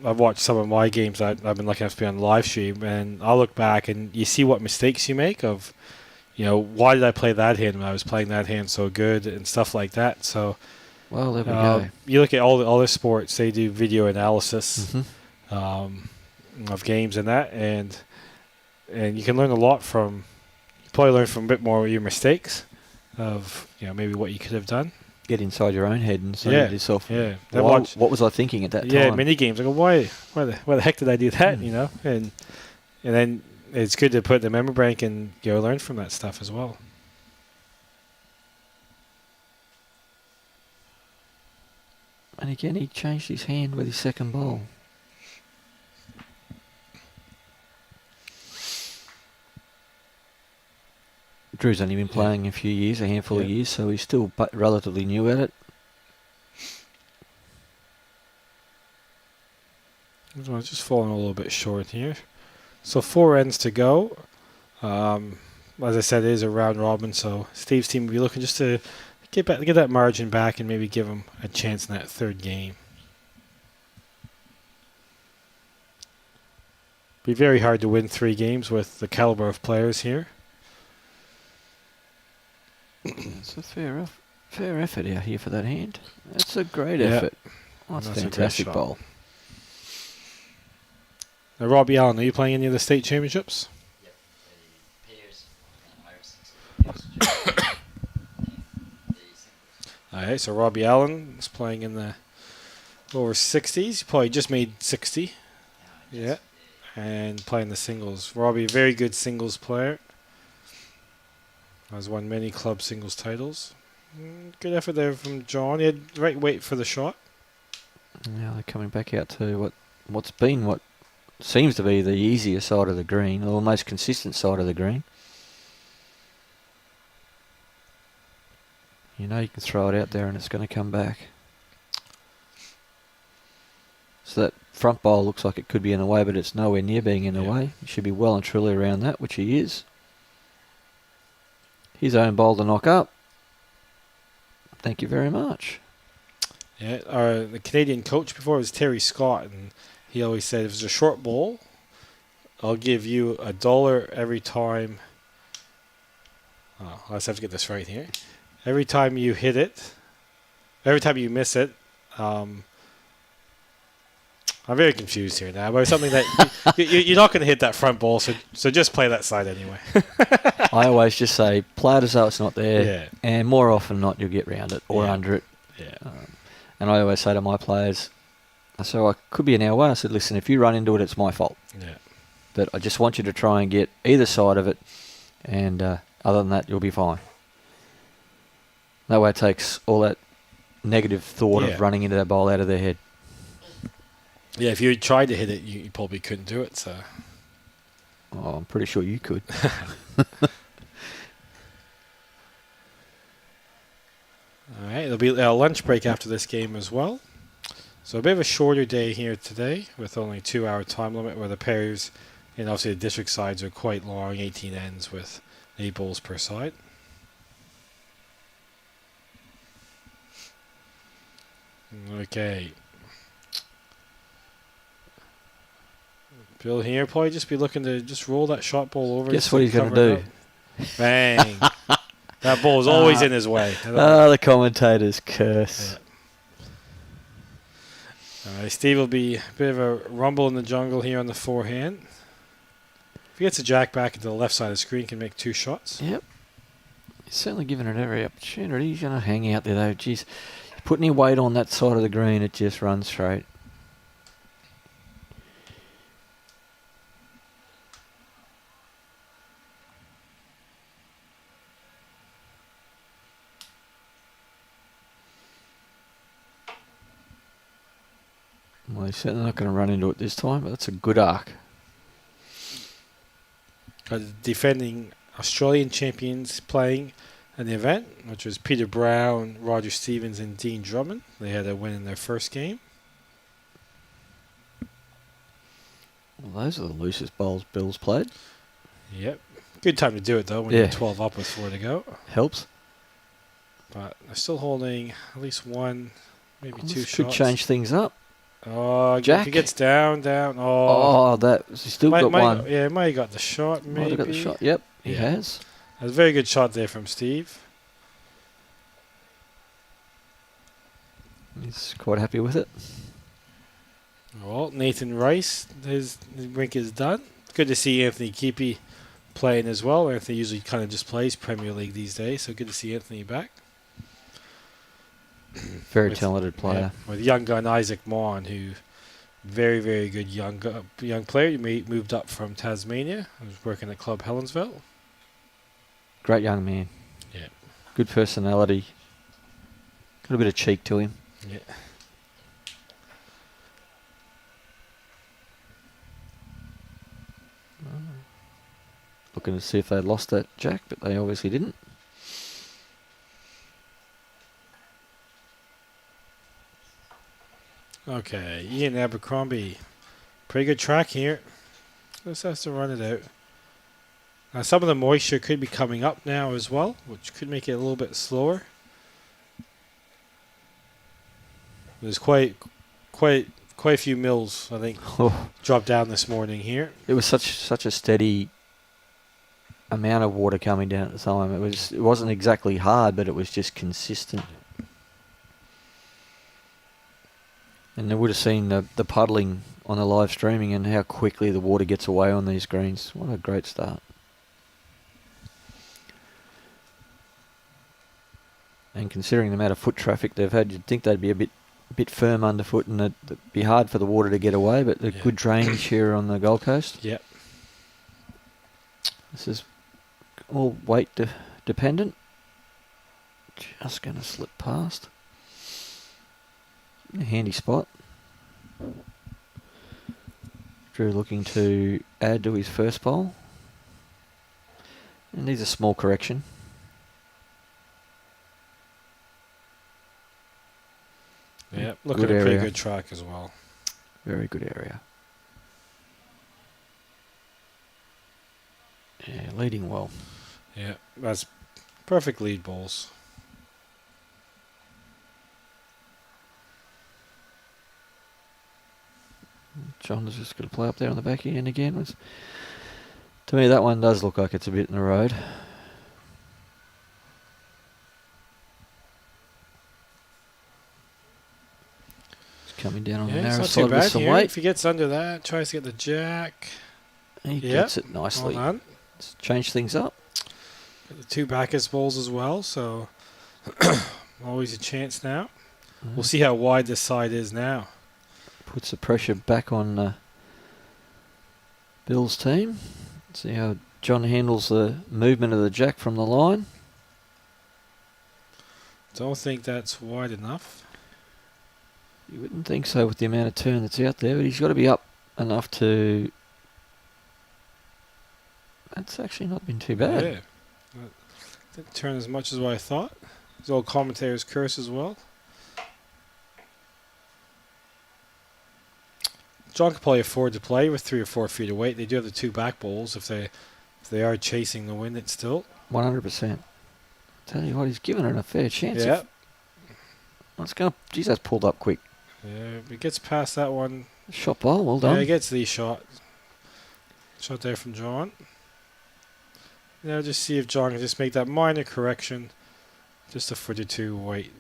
I've watched some of my games I've been lucky enough to be on live stream, and I'll look back and you see what mistakes you make of, why did I play that hand when I was playing that hand so good and stuff like that. So, well, there we go. You look at all the other sports, they do video analysis of games and that, and you can learn a lot from, you probably learn from a bit more of your mistakes of, maybe what you could have done. Get inside your own head and say to yourself, what was I thinking at that time? Yeah, mini games. I go, why the heck did I do that? And then it's good to put in the memory bank and learn from that stuff as well. And again, he changed his hand with his second bowl. Drew's only been playing a few years, a handful of years, so he's still relatively new at it. I'm just falling a little bit short here. So 4 ends to go. As I said, it is a round robin, so Steve's team will be looking just to get that margin back and maybe give him a chance in that third game. Be very hard to win 3 games with the caliber of players here. It's a fair effort out here for that hand. That's a great effort. Oh, that's a fantastic bowl. Now, Robbie Allen, are you playing any of the state championships? Yep, the peers and Irish. Alright, so Robbie Allen is playing in the over 60s. He probably just made 60. Yeah. And playing the singles. Robbie, very good singles player. Has won many club singles titles. Good effort there from John. He had the right weight for the shot. Now they're coming back out to what seems to be the easier side of the green, or most consistent side of the green. You can throw it out there and it's going to come back. So that front bowl looks like it could be in the way, but it's nowhere near being in the way. He should be well and truly around that, which he is. his own bowl to knock up. Thank you very much. Yeah, the Canadian coach before was Terry Scott, and he always said if it's a short bowl, I'll give you $1 every time. Oh, let's have to get this right here. Every time you hit it, every time you miss it, I'm very confused here now, but it's something that you're not going to hit that front ball, so just play that side anyway. I always just say, play it as though it's not there, Yeah. and more often than not, you'll get round it or under it. Yeah. And I always say to my players, so I could be an hour away. I said, listen, if you run into it, it's my fault. Yeah. But I just want you to try and get either side of it, and other than that, you'll be fine. That way it takes all that negative thought of running into that bowl out of their head. Yeah, if you tried to hit it, you probably couldn't do it. So. Oh, I'm pretty sure you could. All right, there'll be a lunch break after this game as well. So a bit of a shorter day here today with only a 2-hour time limit, where the pairs and obviously the district sides are quite long, 18 ends with 8 bowls per side. Okay. Bill here probably just be looking to just roll that shot ball over. Guess what he's going to do? Bang. That ball is always in his way. The commentators curse. Yeah. All right, Steve will be a bit of a rumble in the jungle here on the forehand. If he gets a jack back into the left side of the screen, he can make 2 shots. Yep. He's certainly given it every opportunity. He's going to hang out there, though. Jeez, you put any weight on that side of the green, it just runs straight. Well, he's certainly not going to run into it this time, but that's a good arc. Defending Australian champions playing in the event, which was Peter Brown, Roger Stevens, and Dean Drummond. They had a win in their first game. Well, those are the loosest bowls Bill's played. Yep. Good time to do it, though, when you're 12 up with 4 to go. Helps. But they're still holding at least 1, maybe 2 shots. Could change things up. Oh, Jack. If he gets down. Oh, he's still got one. Yeah, might have got the shot, maybe. Might have got the shot. Yep, he has. That was a very good shot there from Steve. He's quite happy with it. Well, Nathan Rice, his rink is done. Good to see Anthony Keepy playing as well. Anthony usually kind of just plays Premier League these days, so good to see Anthony back. Very talented player. Yeah, with young gun Isaac Maughan, who very, very good young player. He moved up from Tasmania. He was working at Club Helensville. Great young man. Yeah. Good personality. Got a bit of cheek to him. Yeah. Looking to see if they lost that jack, but they obviously didn't. Okay, Ian Abercromby. Pretty good track here. Just has to run it out. Now, some of the moisture could be coming up now as well, which could make it a little bit slower. There's quite a few mils, I think, dropped down this morning here. It was such a steady amount of water coming down at the time. It wasn't exactly hard, but it was just consistent. And they would have seen the puddling on the live streaming and how quickly the water gets away on these greens. What a great start. And considering the amount of foot traffic they've had, you'd think they'd be a bit firm underfoot and it'd be hard for the water to get away, but the good drainage here on the Gold Coast. Yep. This is all weight dependent. Just going to slip past. A handy spot. Drew looking to add to his first bowl. And needs a small correction. Yeah, looking at a pretty good track as well. Very good area. Yeah, leading well. Yeah, that's Perfect lead balls. John is just going to play up there on the back end again. To me, that one does look like it's a bit in the road. It's coming down on the narrow it's side not too with bad some here. weight. If he gets under that, tries to get the jack. He gets it nicely. Well done. Let's change things up. Got the 2 backers balls as well, so always a chance now. We'll see how wide this side is now. Puts the pressure back on Bill's team. See how John handles the movement of the jack from the line. Don't think that's wide enough. You wouldn't think so with the amount of turn that's out there, but he's got to be up enough to... That's actually not been too bad. Yeah. Didn't turn as much as what I thought. His old commentator's curse as well. John could probably afford to play with 3 or 4 feet of weight. They do have the 2 back balls if they are chasing the wind. It's still 100%. Tell you what, he's given it a fair chance. Yeah. Let's go. Geez, that's pulled up quick. Yeah, if he gets past that one. Shot ball, well done. Yeah, he gets the shot. Shot there from John. Now just see if John can just make that minor correction. Just a foot or 2 weight.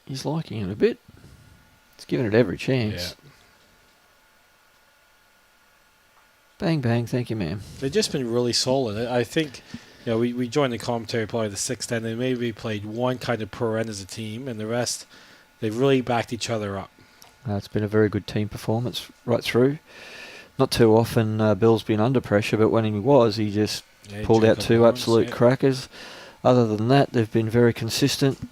He's liking it a bit. He's giving it every chance. Yeah. Bang, bang. Thank you, ma'am. They've just been really solid. I think, we joined the commentary probably the 6th end. They maybe played one kind of per end as a team, and the rest, they've really backed each other up. It's been a very good team performance right through. Not too often Bill's been under pressure, but when he was, he just pulled out 2 absolute crackers. Other than that, they've been very consistent.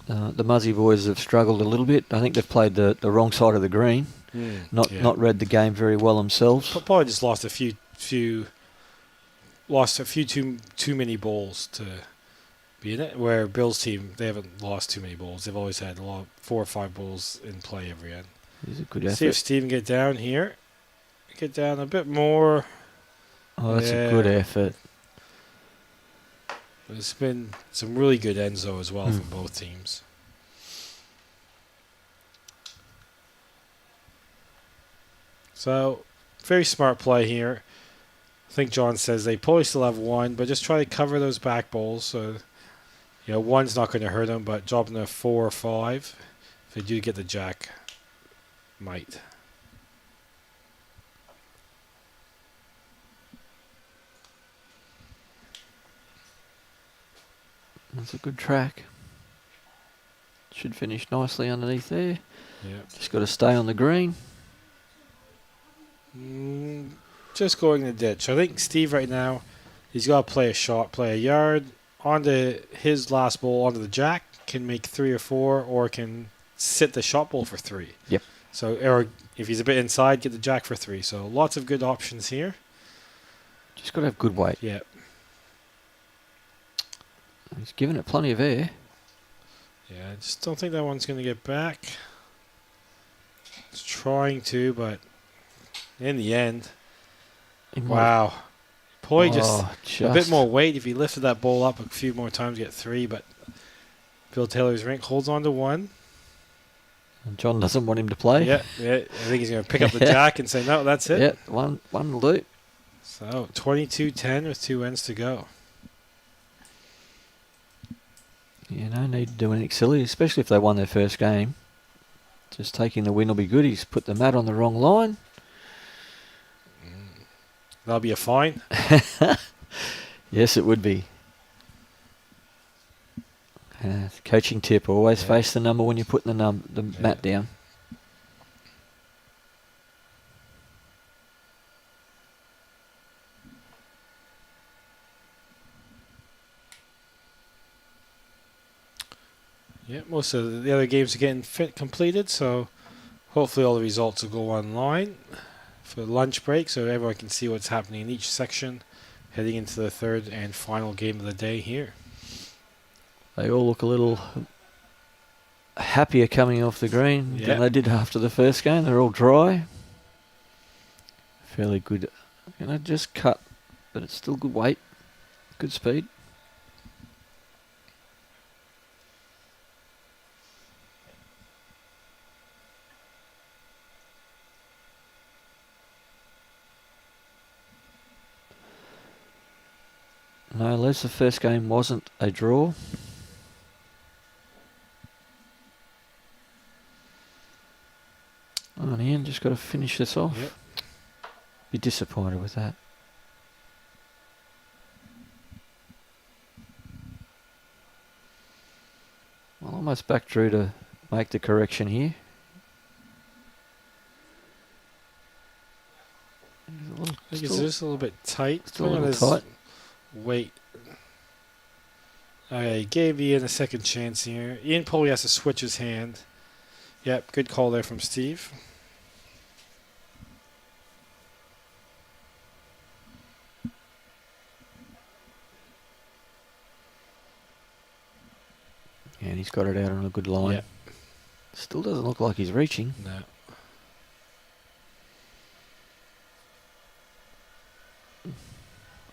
The Muzzy boys have struggled a little bit. I think they've played the wrong side of the green. Not read the game very well themselves. Probably just lost a few too many balls to be in it. Where Bill's team, they haven't lost too many balls. They've always had 4 or 5 balls in play every end. He's a good effort. See if Steve can get down here. Get down a bit more. Oh, that's a good effort. There's been some really good ends though as well from both teams. So, very smart play here. I think John says they probably still have 1, but just try to cover those back balls. So, 1's not going to hurt them, but dropping a 4 or 5, if they do get the jack, might. That's a good track. Should finish nicely underneath there. Yeah. Just got to stay on the green. Just going in the ditch. I think Steve right now, he's got to play a shot, play a yard onto his last ball onto the jack, can make 3 or 4, or can sit the shot ball for 3. Yep. So, or if he's a bit inside, get the jack for 3. So lots of good options here. Just got to have good weight. Yeah. He's given it plenty of air. Yeah, I just don't think that one's going to get back. It's trying to, but in the end, wow. Probably just a bit more weight. If he lifted that ball up a few more times, get 3, but Bill Taylor's rink holds on to 1. And John doesn't want him to play. Yeah. I think he's going to pick up the jack and say, no, that's it. Yeah, one will do. So 22-10 with 2 ends to go. Yeah, no need to do anything silly, especially if they won their first game. Just taking the win will be good. He's put the mat on the wrong line. That'll be a fine. Yes, it would be. Coaching tip, always face the number when you're putting the mat down. Yeah, most of the other games are getting completed, so hopefully all the results will go online for lunch break so everyone can see what's happening in each section heading into the 3rd and final game of the day here. They all look a little happier coming off the green Yeah. than they did after the first game. They're all dry. Fairly good. Just cut, but it's still good weight, good speed. No, Les, the first game wasn't a draw. Oh, Ian, just got to finish this off. Yep. Be disappointed with that. Well, almost back Drew to make the correction here. I think it's just a little bit tight. Still a little tight. Wait. Okay, gave Ian a second chance here. Ian probably has to switch his hand. Yep, good call there from Steve. And he's got it out on a good line. Yep. Still doesn't look like he's reaching. No.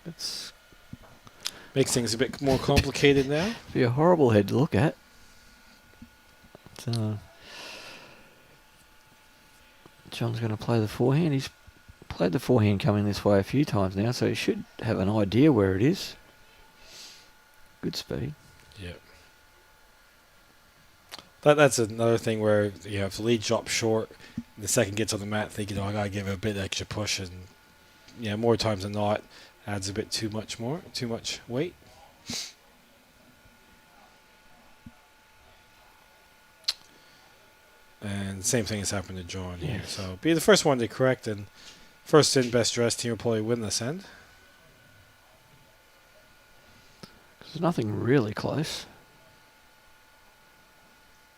It's Makes things a bit more complicated now. be a horrible head to look at. John's going to play the forehand. He's played the forehand coming this way a few times now, so he should have an idea where it is. Good speed. Yep. That's another thing where if the lead drops short, the second gets on the mat thinking, I gotta give it a bit extra push, and more times than not, adds a bit too much weight. And the same thing has happened to John here. Yes. So be the first one to correct, and first in, best dressed team will probably win this end. There's nothing really close.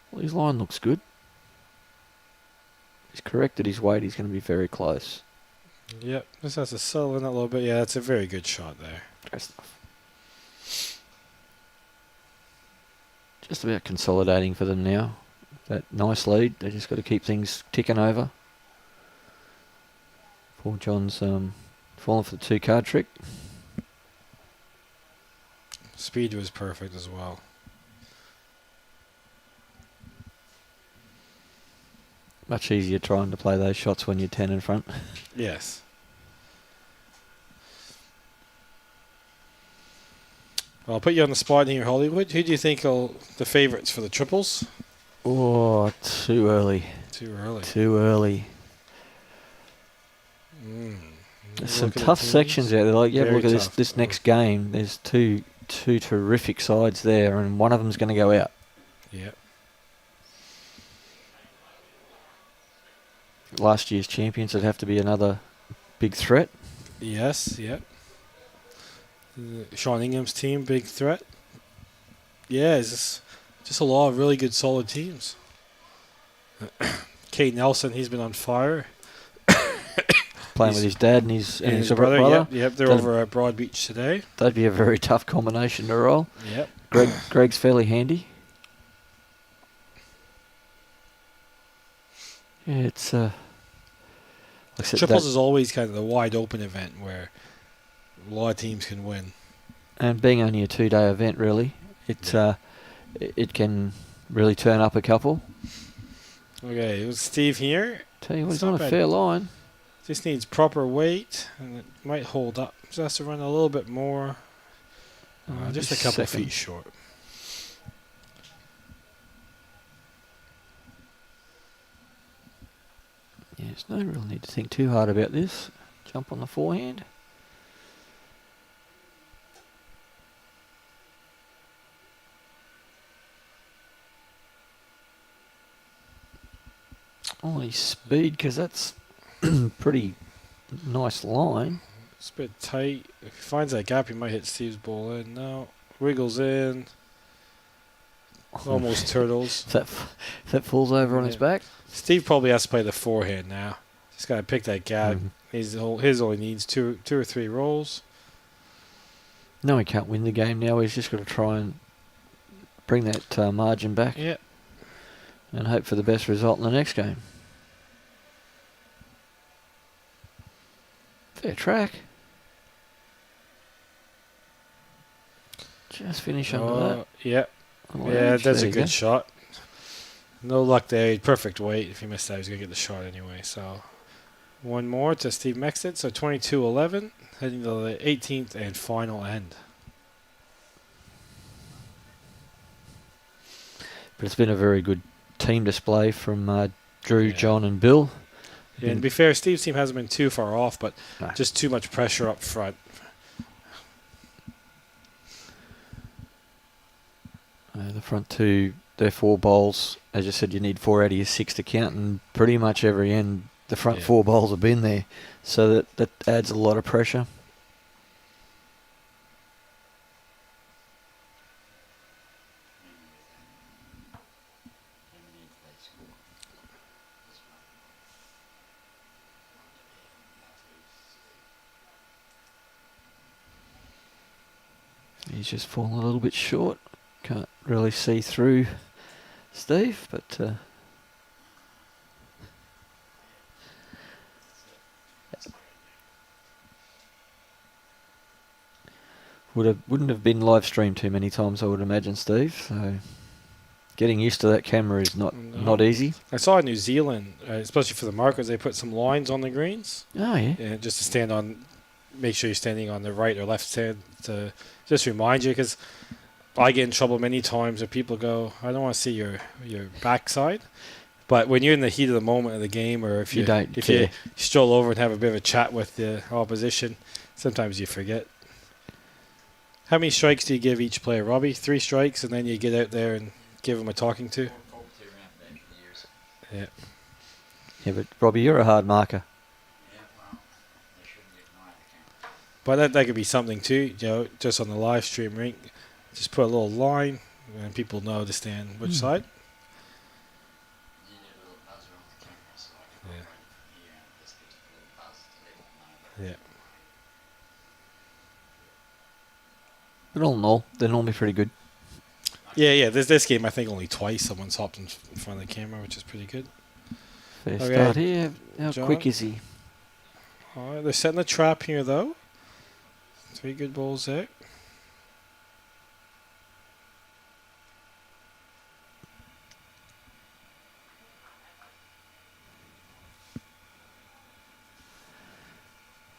Well, his line looks good. He's corrected his weight. He's going to be very close. Yep, just has to settle in that a little bit. Yeah, that's a very good shot there. Great stuff. Just about consolidating for them now. That nice lead. They just got to keep things ticking over. Poor John's fallen for the 2-card trick. Speed was perfect as well. Much easier trying to play those shots when you're 10 in front. Yes. Well, I'll put you on the spot here, Hollywood. Who do you think are the favourites for the triples? Oh, too early. Too early. Too early. There's some tough sections out there. Like, yeah, look at this next game. There's two terrific sides there, and one of them's going to go out. Yep. Last year's champions would have to be another big threat. Yes, yep. Sean Ingham's team, big threat. Yeah, it's just a lot of really good, solid teams. Kate Nelson, he's been on fire. Playing with his dad and his brother. Yep, they're over at Broad Beach today. That'd be a very tough combination to roll. Yep. Greg's fairly handy. Yeah, it's like triples is always kind of the wide open event where a lot of teams can win. And being only a 2-day event, really, it can really turn up a couple. Okay, it was Steve here. Tell you what, he's on a fair line. Just needs proper weight, and it might hold up. Just has to run a little bit more. Just a couple feet short. Yeah, there's no real need to think too hard about this. Jump on the forehand. Only speed, because that's pretty nice line. It's a bit tight. If he finds that gap, he might hit Steve's ball in. No, wiggles in. Almost turtles. If that falls over on his back. Steve probably has to play the forehand now. Just got to pick that gap. His only needs two or three rolls. No, he can't win the game now. He's just got to try and bring that margin back. Yeah. and hope for the best result in the next game. Fair track. Just finish under that. Yeah. Yeah, that's a good shot. No luck there. Perfect weight. If he missed that, he was going to get the shot anyway. So one more to Steve Mexted. So 22-11, heading to the 18th and final end. But it's been a very good team display from Drew, John and Bill. Yeah, and to be fair, Steve's team hasn't been too far off, but No. just too much pressure up front. The front two, their 4 bowls, as you said, you need 4 out of your 6 to count, and pretty much every end, the front 4 bowls have been there. So that adds a lot of pressure. He's just fallen a little bit short. Can't really see through Steve, but wouldn't have been live streamed too many times, I would imagine, Steve. So getting used to that camera is not easy. I saw in New Zealand, especially for the markers, they put some lines on the greens. Oh yeah. And just to stand on, make sure you're standing on the right or left side to just remind you, because I get in trouble many times if people go, I don't want to see your backside. But when you're in the heat of the moment of the game, or if you stroll over and have a bit of a chat with the opposition, sometimes you forget. How many strikes do you give each player, Robbie? 3 strikes, and then you get out there and give them a talking to? Yeah. Yeah, but Robbie, you're a hard marker. But that could be something too, just on the live stream rink. Just put a little line, and people know to stand which side. Yeah. But all in all, they're normally pretty good. Yeah. This game, I think only twice someone's hopped in front of the camera, which is pretty good. Fair start here. How quick is he? All right, they're setting a trap here, though. 3 good balls there.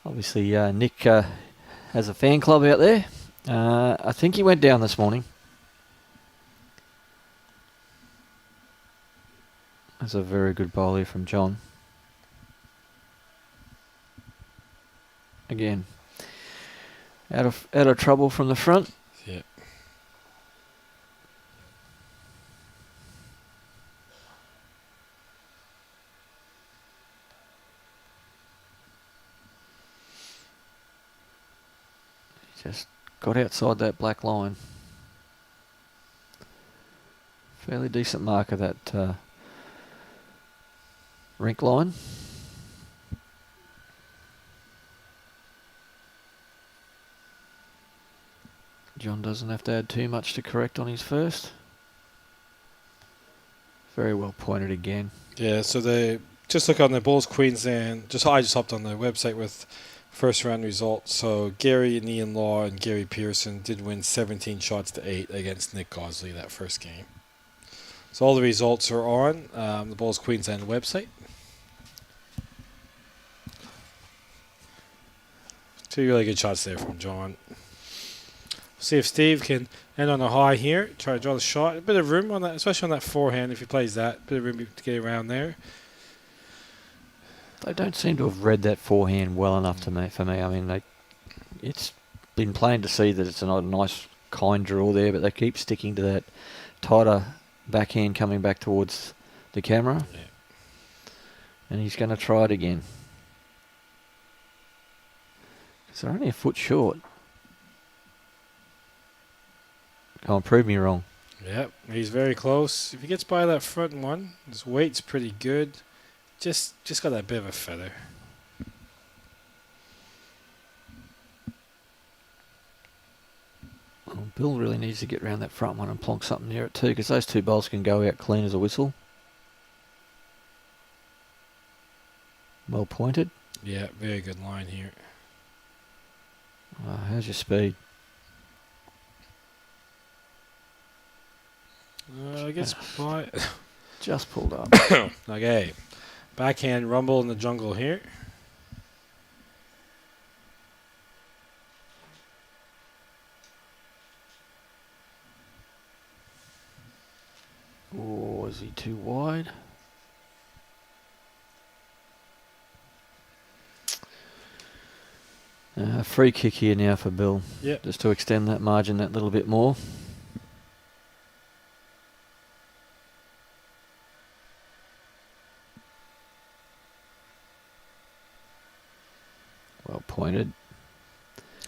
Obviously, Nick has a fan club out there. I think he went down this morning. That's a very good bowl here from John. Again, out of trouble from the front. Yeah. Just got outside that black line. Fairly decent mark of that rink line. John doesn't have to add too much to correct on his first. Very well pointed again. Yeah, so they just look on the Bulls Queensland. I just hopped on the website with first round results. So Gary and Ian Law and Gary Pearson did win 17 shots to 8 against Nick Gosley that first game. So all the results are on the Bulls Queensland website. 2 really good shots there from John. See if Steve can end on a high here. Try to draw the shot. A bit of room on that, especially on that forehand if he plays that. A bit of room to get around there. They don't seem to have read that forehand well enough for me. I mean, it's been plain to see that it's a nice, kind draw there, but they keep sticking to that tighter backhand coming back towards the camera. Yeah. And he's going to try it again. Because they're only a foot short. Come on, prove me wrong. Yep, he's very close. If he gets by that front one, his weight's pretty good. Just got that bit of a feather. Well, Bill really needs to get around that front one and plonk something near it too, because those 2 bowls can go out clean as a whistle. Well pointed. Yeah, very good line here. How's your speed? I guess by Just pulled up. okay. Backhand rumble in the jungle here. Oh, is he too wide? Free kick here now for Bill. Yep. Just to extend that margin that little bit more. Well pointed.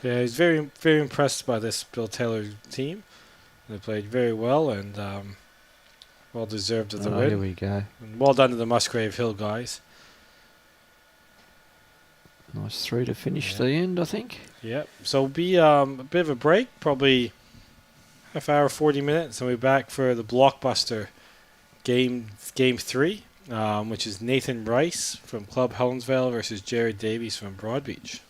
Yeah, he's very, very impressed by this Bill Taylor team. They played very well and well deserved of the win. Here we go. And well done to the Musgrave Hill guys. Nice 3 to finish the end, I think. Yep. So it'll be a bit of a break, probably half hour, 40 minutes, and we'll be back for the blockbuster game 3, which is Nathan Rice from Club Helensvale versus Jared Davies from Broadbeach.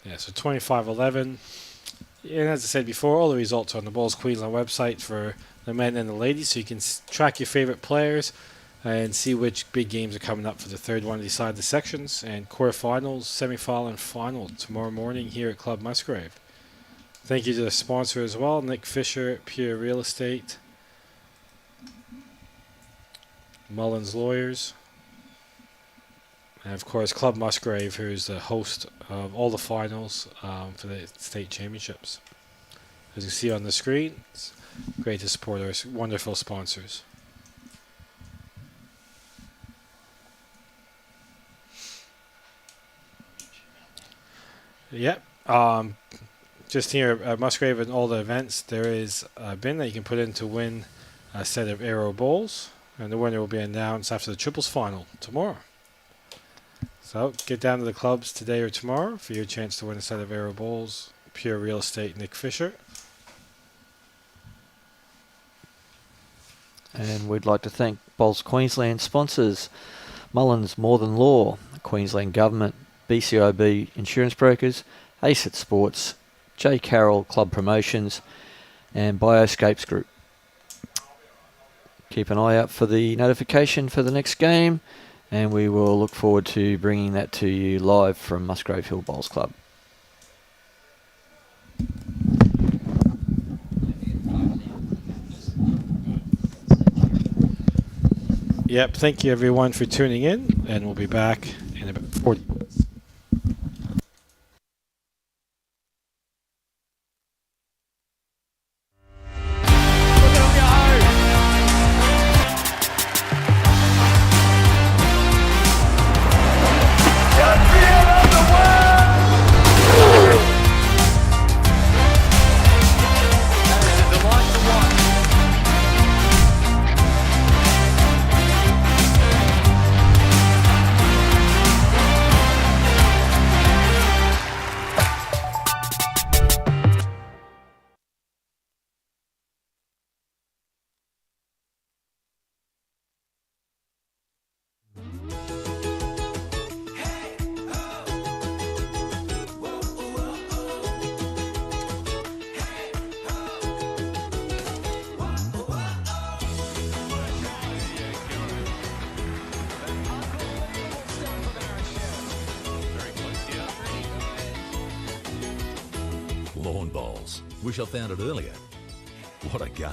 Yeah, so 25-11. And as I said before, all the results are on the Balls Queensland website for the men and the ladies, so you can track your favourite players and see which big games are coming up for the third one to decide the sections and quarterfinals, semi-final, and final tomorrow morning here at Club Musgrave. Thank you to the sponsor as well, Nick Fisher, Pure Real Estate, Mullins Lawyers, and of course Club Musgrave, who's the host of all the finals for the state championships. As you see on the screen, it's great to support our wonderful sponsors. Yep. Just here at Musgrave and all the events, there is a bin that you can put in to win a set of Aero Bowls, and the winner will be announced after the triples final tomorrow. So get down to the clubs today or tomorrow for your chance to win a set of Aero Bowls. Pure Real Estate, Nick Fisher. And we'd like to thank Balls Queensland sponsors, Mullins More Than Law, Queensland Government, BCIB Insurance Brokers, ACET Sports, J. Carroll Club Promotions, and Bioscapes Group. Keep an eye out for the notification for the next game, and we will look forward to bringing that to you live from Musgrave Hill Bowls Club. Yep, thank you everyone for tuning in, and we'll be back in about 40 minutes. Lawn bowls. Wish I found it earlier. What a game.